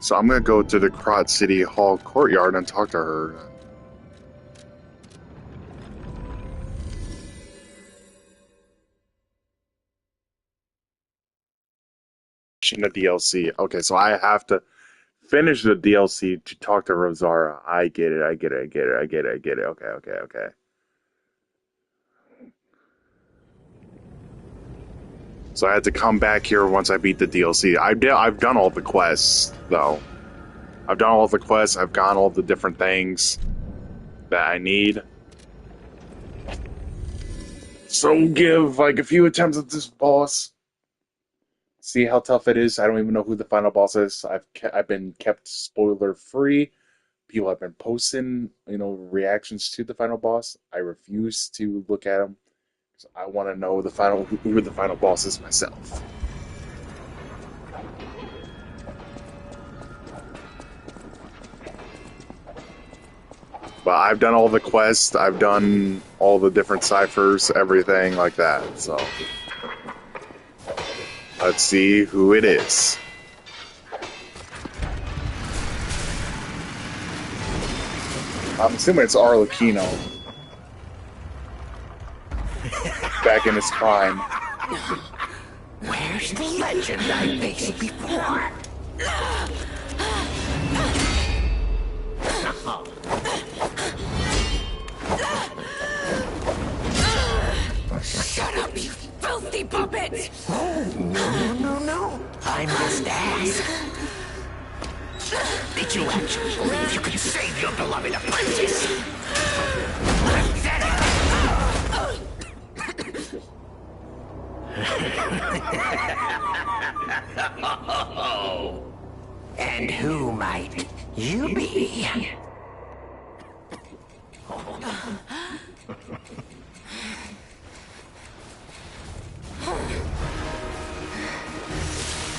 So I'm gonna go to the Krot City Hall courtyard and talk to her. The DLC. Okay, so I have to finish the DLC to talk to Rosara. I get it. I get it. I get it. I get it. I get it. Okay. Okay. Okay. So I had to come back here once I beat the DLC. I've done all the quests though. I've done all the quests. I've gone all the different things that I need. So give like a few attempts at this boss. See how tough it is. I don't even know who the final boss is. I've been kept spoiler free. People have been posting, reactions to the final boss. I refuse to look at them. I want to know who the final boss is myself. But I've done all the quests. I've done all the different ciphers, everything like that. So let's see who it is. I'm assuming it's Arlecchino. Back in his prime. Where's the legend I faced before? Shut up, you filthy puppet! No, no, no, I must ask. Did you actually believe you could save your beloved apprentice? Pathetic! And who might you be?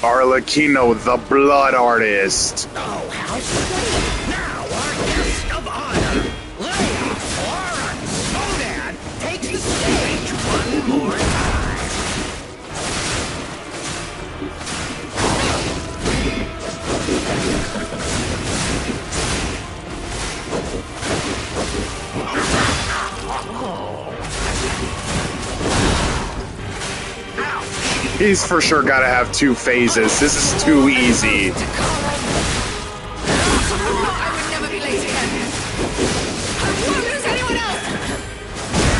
Arlecchino, the blood artist. Oh, how sweet! Now our guest of honor, Leia Florence Sodan, takes the stage one more time. He's for sure got to have 2 phases. This is too easy. I would never be late again. I won't lose anyone else.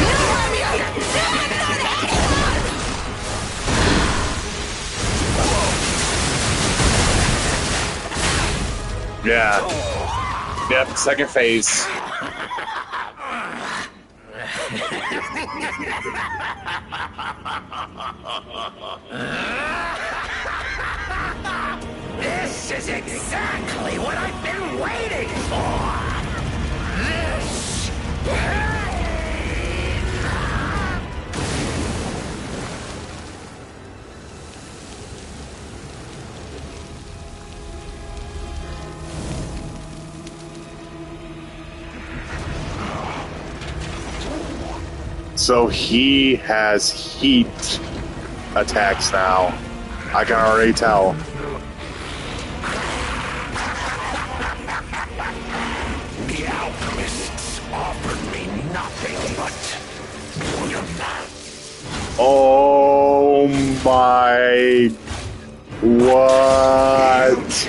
No, Romeo! Never Yeah. Yep, second phase. This is exactly what I've been waiting for! This pain! So he has heat attacks now. I can already tell. The alchemists offered me nothing but poison. Oh my... What?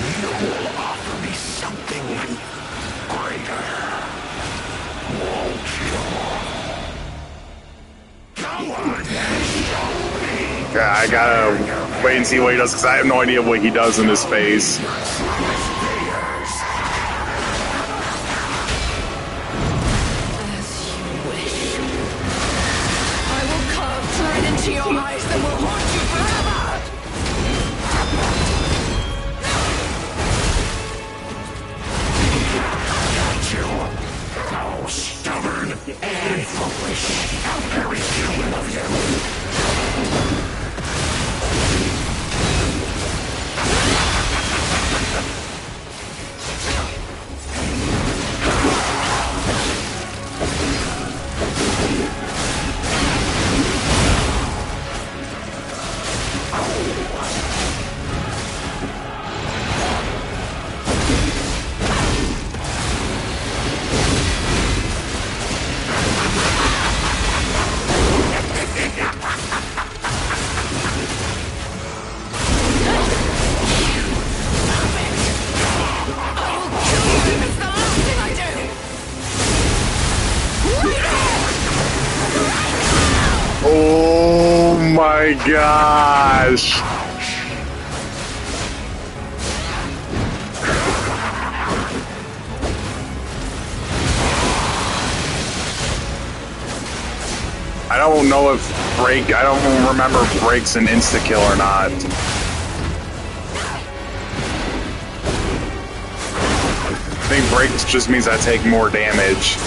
You will offer me something greater, won't you? Come on, show me. Yeah, I gotta wait and see what he does, because I have no idea what he does in this phase. I will carve dread into your eyes that will haunt you forever! How stubborn and foolish. How very human of you. Oh my gosh. I don't know if I don't remember if Break's an insta-kill or not. I think Break just means I take more damage.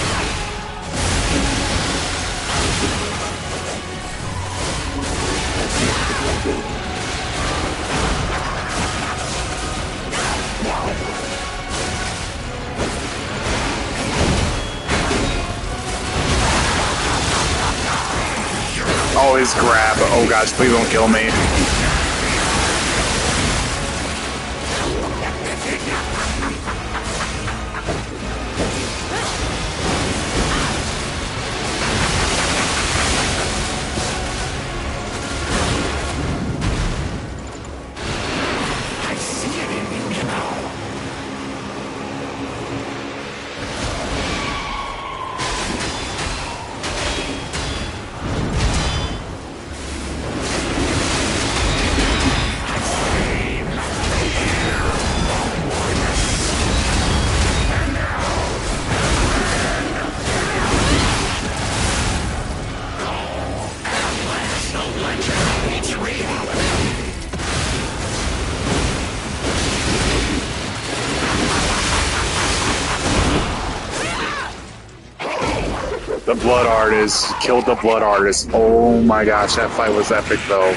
Oh, his grab. Oh gosh, please don't kill me. I see it in you now. The blood artist killed the blood artist. Oh my gosh, that fight was epic though.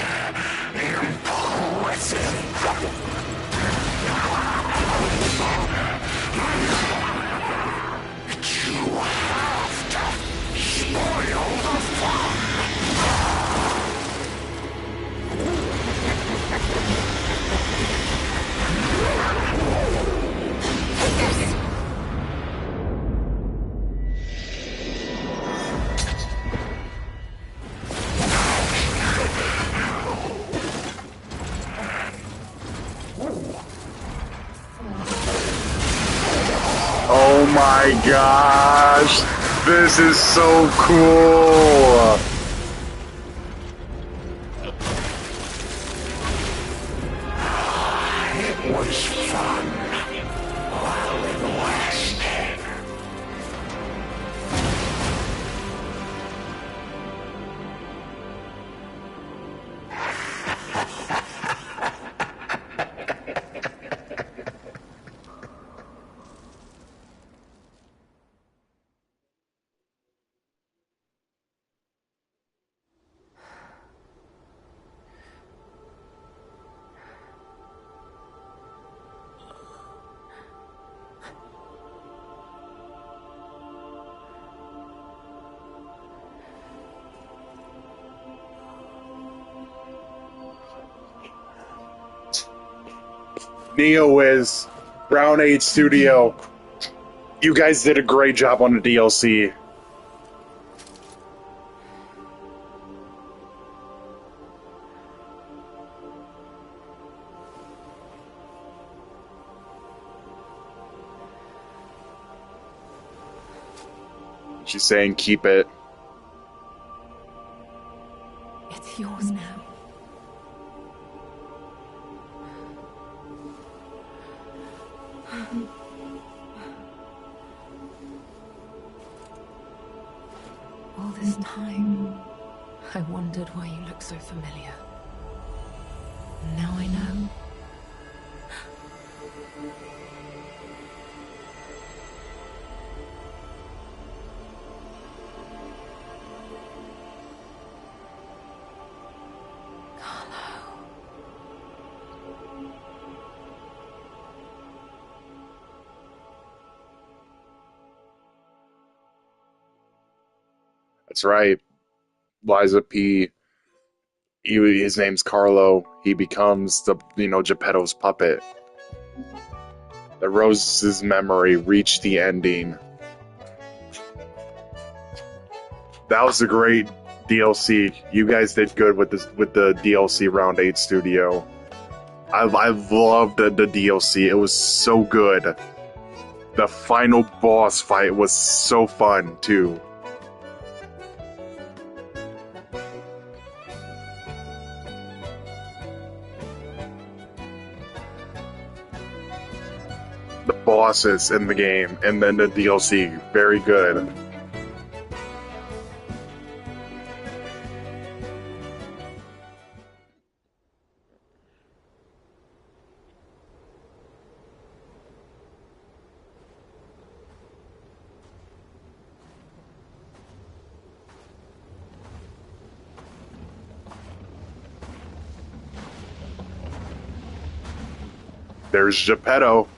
Oh my gosh, this is so cool. It was fun while it lasted. NeoWiz, Brown Age Studio, you guys did a great job on the DLC. She's saying keep it. It's yours now. All this time, I wondered why you look so familiar. Now I know. That's right. Liza P. His name's Carlo. He becomes the Geppetto's puppet. The Rose's memory reached the ending. That was a great DLC. You guys did good with this with the DLC Round 8 Studio. I loved the DLC. It was so good. The final boss fight was so fun too. The bosses in the game and then the DLC, very good. There's Geppetto.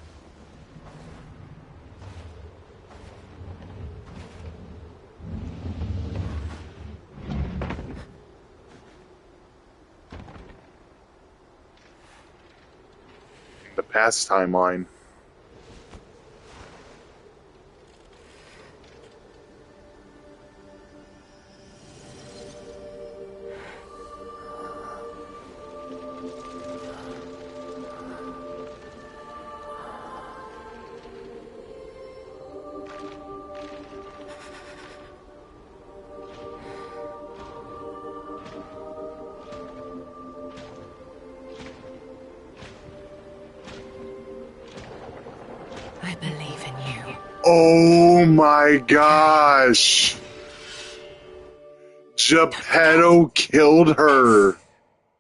The past timeline. I believe in you. Oh my gosh! Geppetto killed her!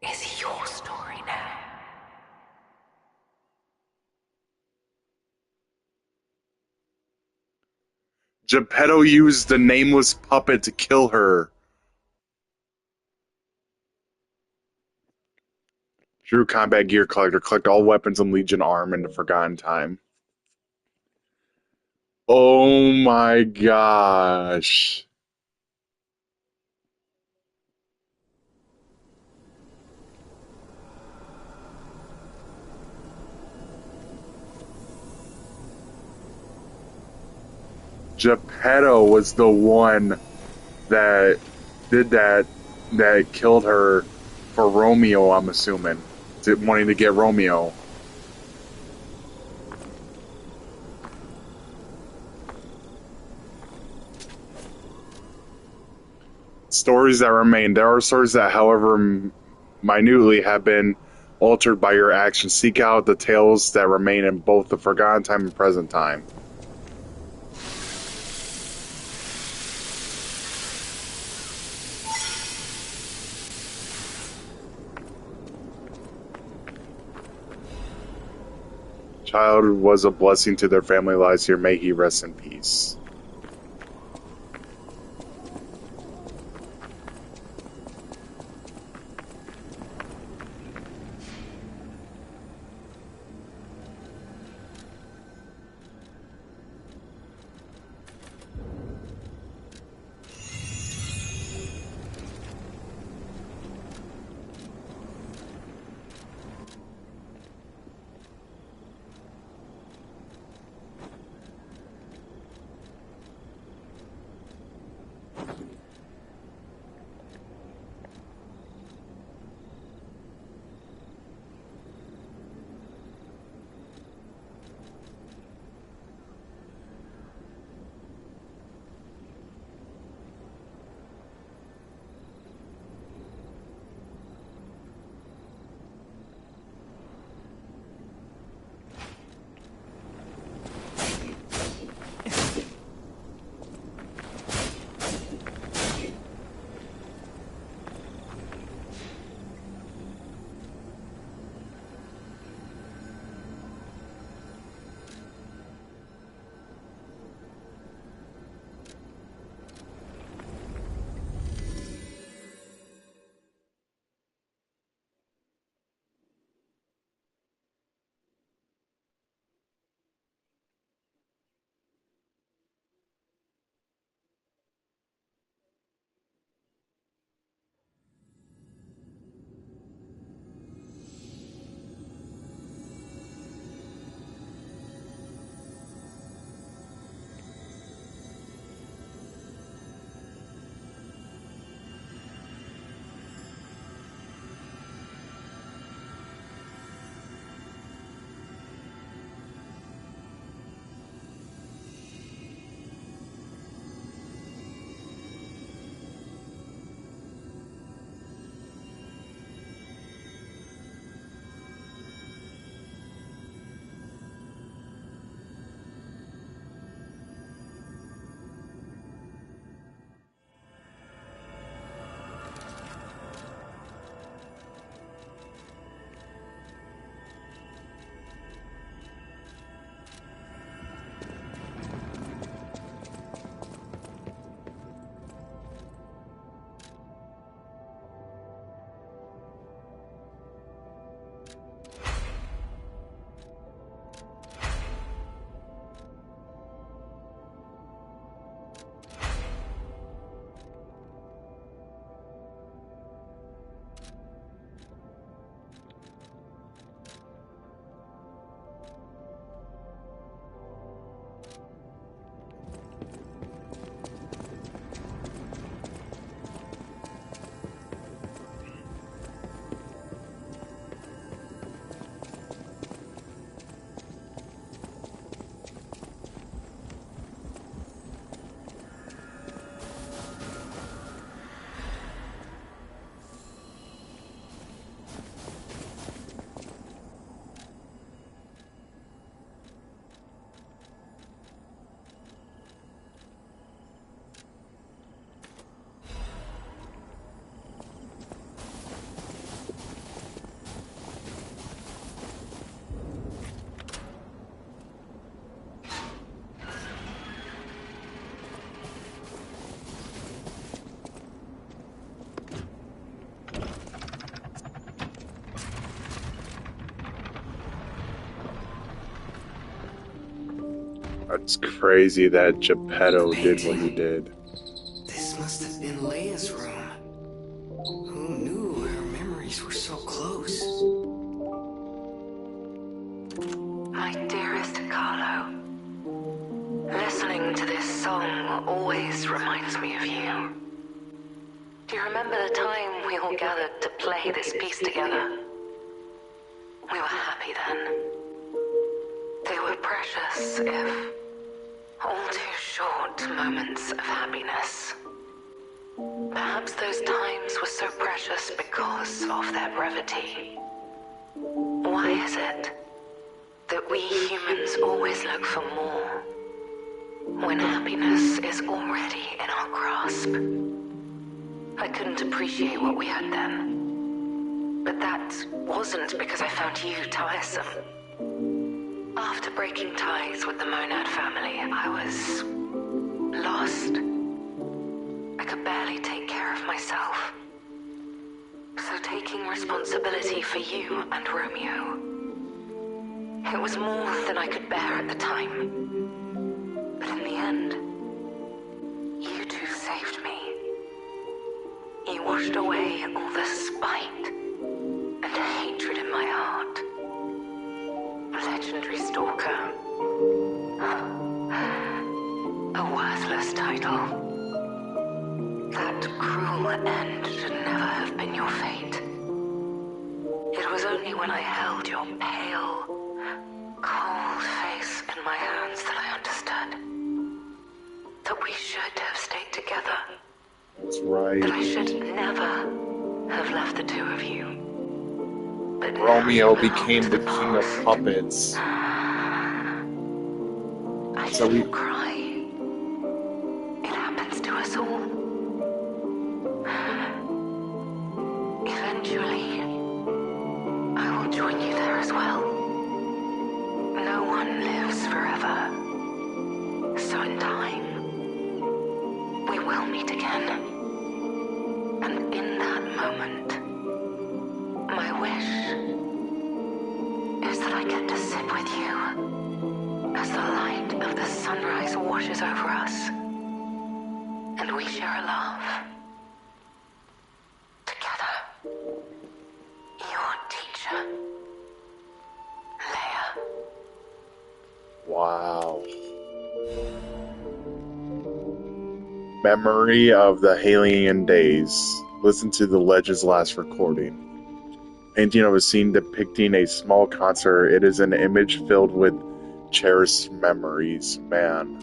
It's your story now. Geppetto used the nameless puppet to kill her. True combat gear collector. Collect all weapons in Legion arm in the Forgotten Time. Oh my gosh. Geppetto was the one that did that killed her for Romeo, I'm assuming. Wanting to get Romeo. Stories that remain. There are stories that, however minutely, have been altered by your actions. Seek out the tales that remain in both the Forgotten Time and present time. Child was a blessing to their family lives here. May he rest in peace. That's crazy that Geppetto did what he did. This must have been Leia's room. Who knew her memories were so close? My dearest Carlo, listening to this song always reminds me of you. Do you remember the time we all gathered to play this piece together? We were happy then. They were precious, if all too short moments of happiness. Perhaps those times were so precious because of their brevity. Why is it that we humans always look for more when happiness is already in our grasp? I couldn't appreciate what we had then, but that wasn't because I found you tiresome. After breaking ties with the Monad family, I was lost. I could barely take care of myself. So taking responsibility for you and Romeo, it was more than I could bear at the time. But in the end, you two saved me. You washed away all the spite and hatred in my heart. Legendary stalker. A worthless title. That cruel end should never have been your fate. It was only when I held your pale, cold face in my hands that I understood that we should have stayed together. That's right. That I should never have left the two of you. But Romeo now you belong became to the king of past. puppets. I So shouldn't cry. It happens to us all. Eventually, I will join you there as well. No one lives forever. So in time, we will meet again. And in that moment, my wish is that I get to sit with you as the light of the sunrise washes over us, and we share a laugh together. Your teacher, Leia. Wow. Memory of the Halian days. Listen to the Legend's last recording. Painting of a scene depicting a small concert. It is an image filled with cherished memories. Man.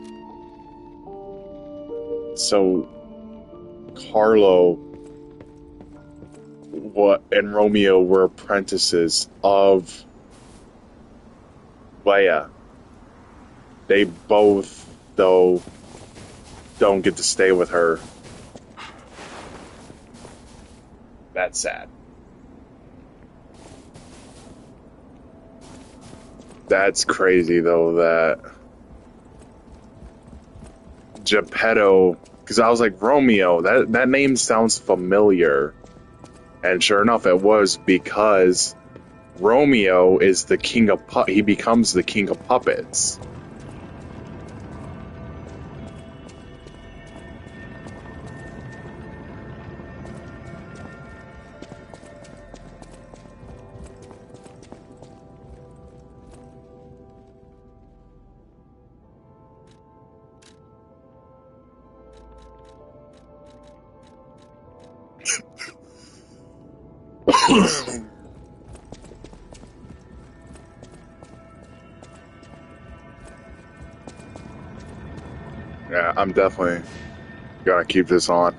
So, Carlo and Romeo were apprentices of Leia. They both, though, don't get to stay with her. That's sad. That's crazy, though, that Geppetto, because I was like, Romeo, that name sounds familiar. And sure enough, it was because Romeo is the king of he becomes the king of puppets. Yeah, I'm definitely gonna keep this on.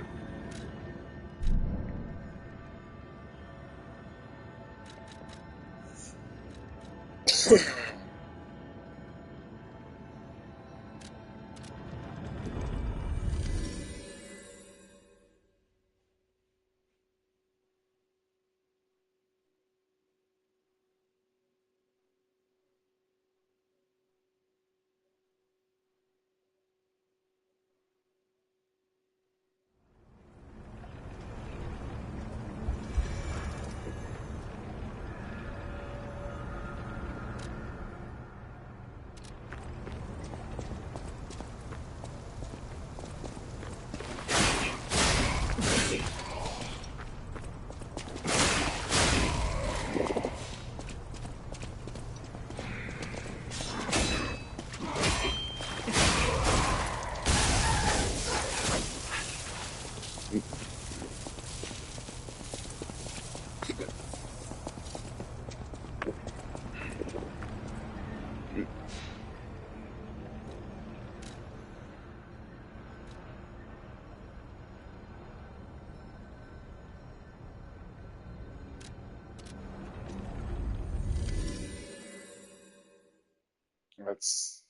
That's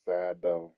sad though.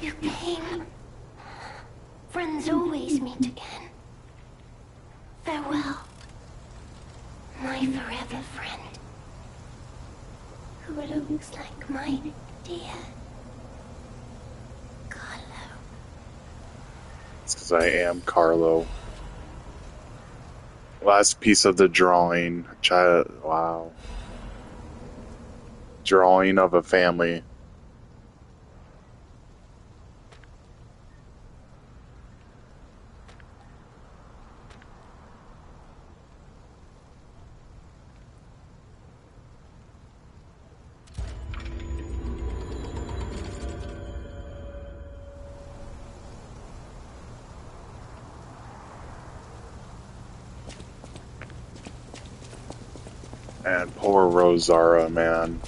You came. Friends always meet again. Farewell, my forever friend, who looks like my dear Carlo. It's because I am Carlo. Last piece of the drawing. Child. Wow. Drawing of a family. And poor Rosara, man.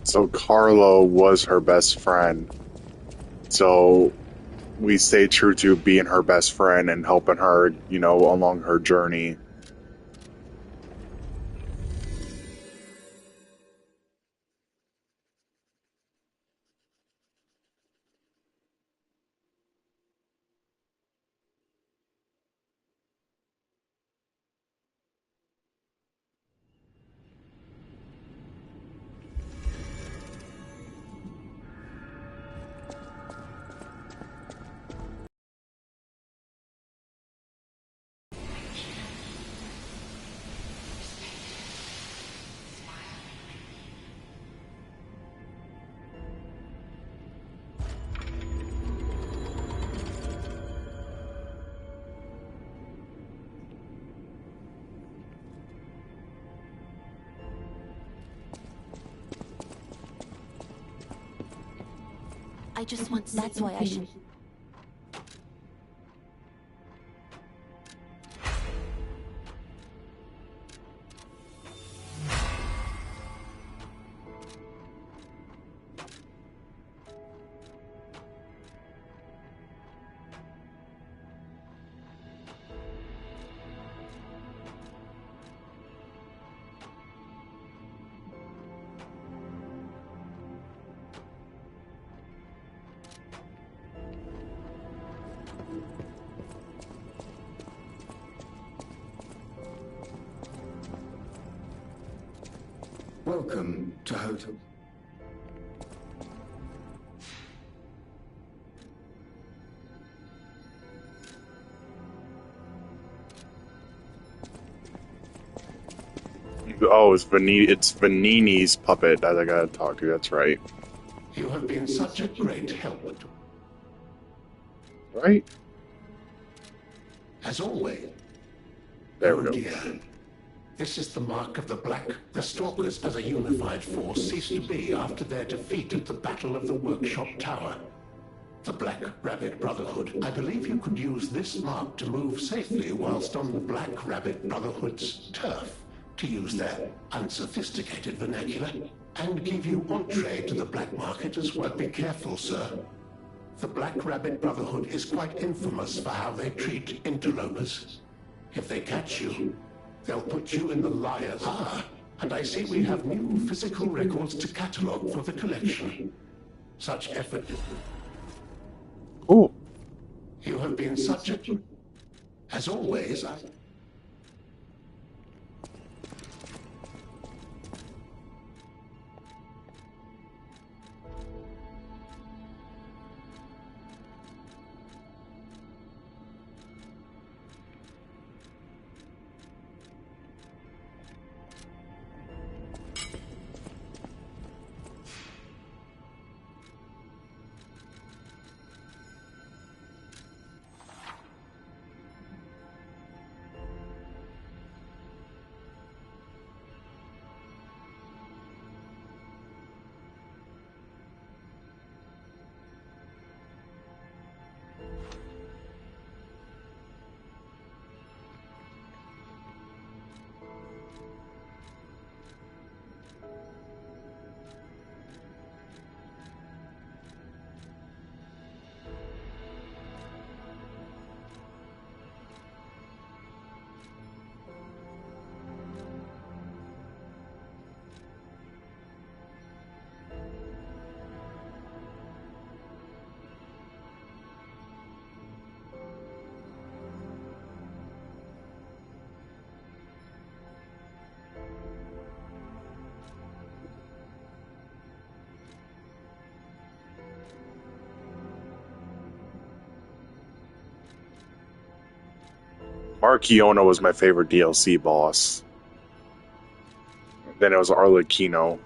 So Carlo was her best friend. So we stay true to being her best friend and helping her, along her journey. I just want. That's why I should. Welcome to Hotel. Oh, it's Vanini's puppet that I gotta talk to. That's right. You have been such a great help. Right? As always. There Oh we go. dear. This is the mark of the Black. The Stalkers as a unified force ceased to be after their defeat at the Battle of the Workshop Tower. The Black Rabbit Brotherhood. I believe you could use this mark to move safely whilst on the Black Rabbit Brotherhood's turf, to use their unsophisticated vernacular, and give you entree to the black market as well. Be careful, sir. The Black Rabbit Brotherhood is quite infamous for how they treat interlopers. If they catch you, they'll put you in the liars. Ah, and I see we have new physical records to catalogue for the collection. Such effort. Cool. You have been such a... As always, I... Marquiona was my favorite DLC boss. Then it was Arlecchino.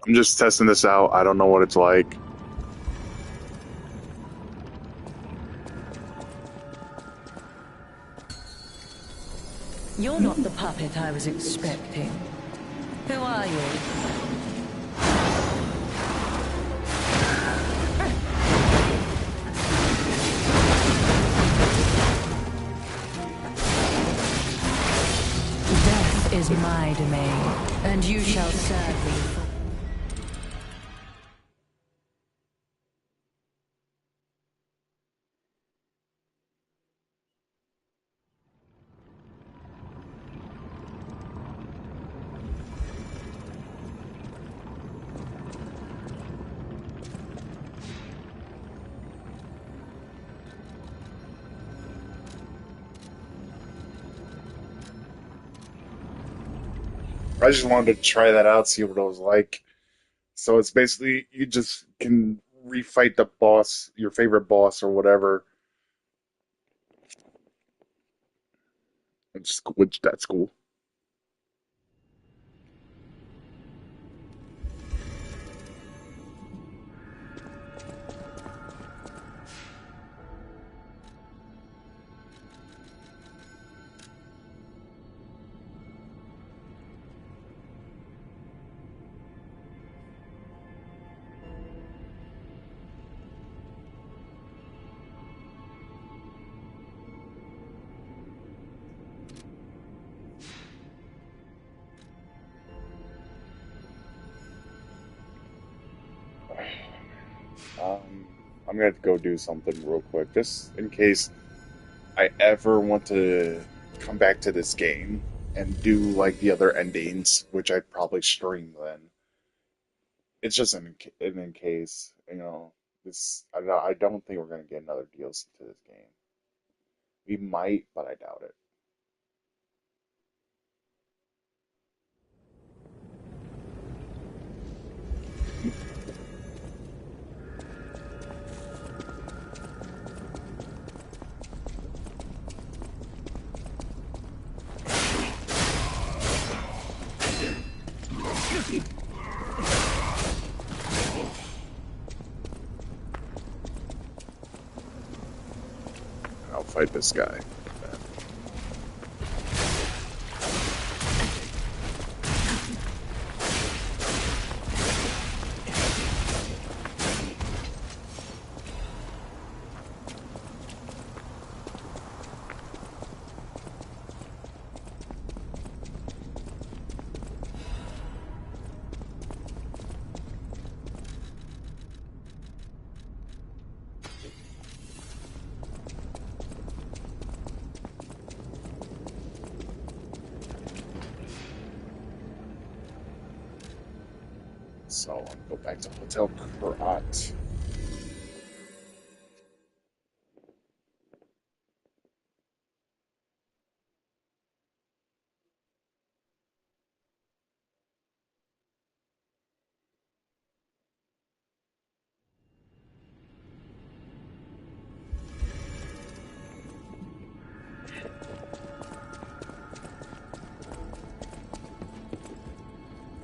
I'm just testing this out. I don't know what it's like. You're not the puppet I was expecting. Who are you? Death is my domain, and you shall serve me. I just wanted to try that out, see what it was like. So it's basically you just can refight the boss, your favorite boss or whatever. Which that's cool. I'm gonna have to go do something real quick, just in case I ever want to come back to this game and do like the other endings, which I'd probably stream then. It's just in case, this I don't think we're gonna get another DLC to this game. We might, but I doubt it. fight this guy. So I'll go back to Hotel Karat.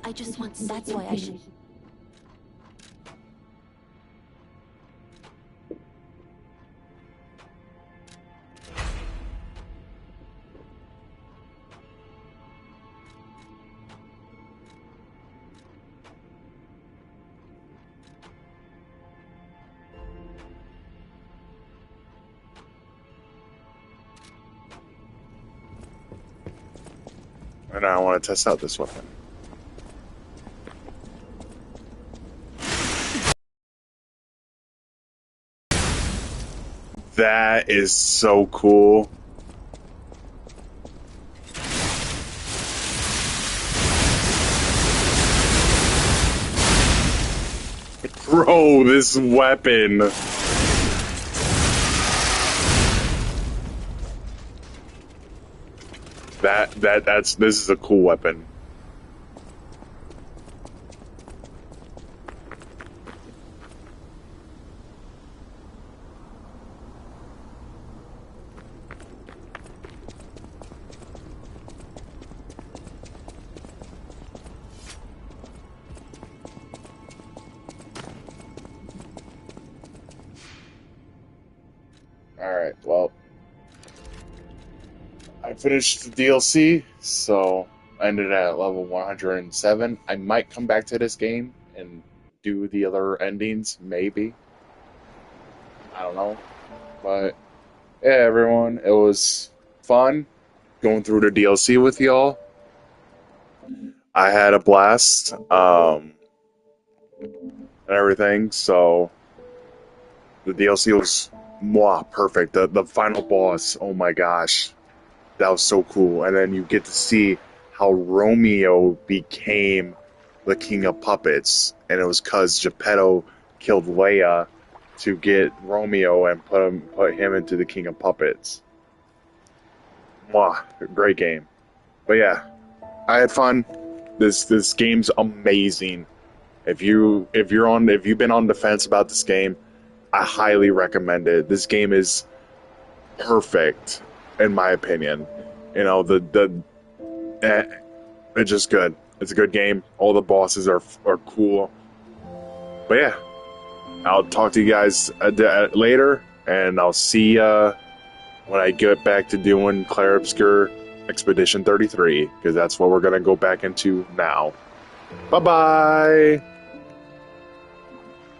I just want. That's why I should. And I want to test out this weapon. That is so cool. Bro, this weapon. This is a cool weapon. Alright, well, I finished the DLC, so I ended at level 107. I might come back to this game and do the other endings, maybe. I don't know. But, yeah, everyone, it was fun going through the DLC with y'all. I had a blast, and everything, so the DLC was perfect. The final boss, oh my gosh. That was so cool. And then you get to see how Romeo became the king of puppets. And it was because Geppetto killed Leia to get Romeo and put him into the king of puppets. Great game. But yeah, I had fun. This game's amazing. If you've been on the fence about this game, I highly recommend it. This game is perfect, in my opinion. You know, it's just good. It's a good game. All the bosses are cool. But yeah, I'll talk to you guys later, and I'll see ya when I get back to doing Clair Obscur Expedition 33, because that's what we're gonna go back into now. Bye bye.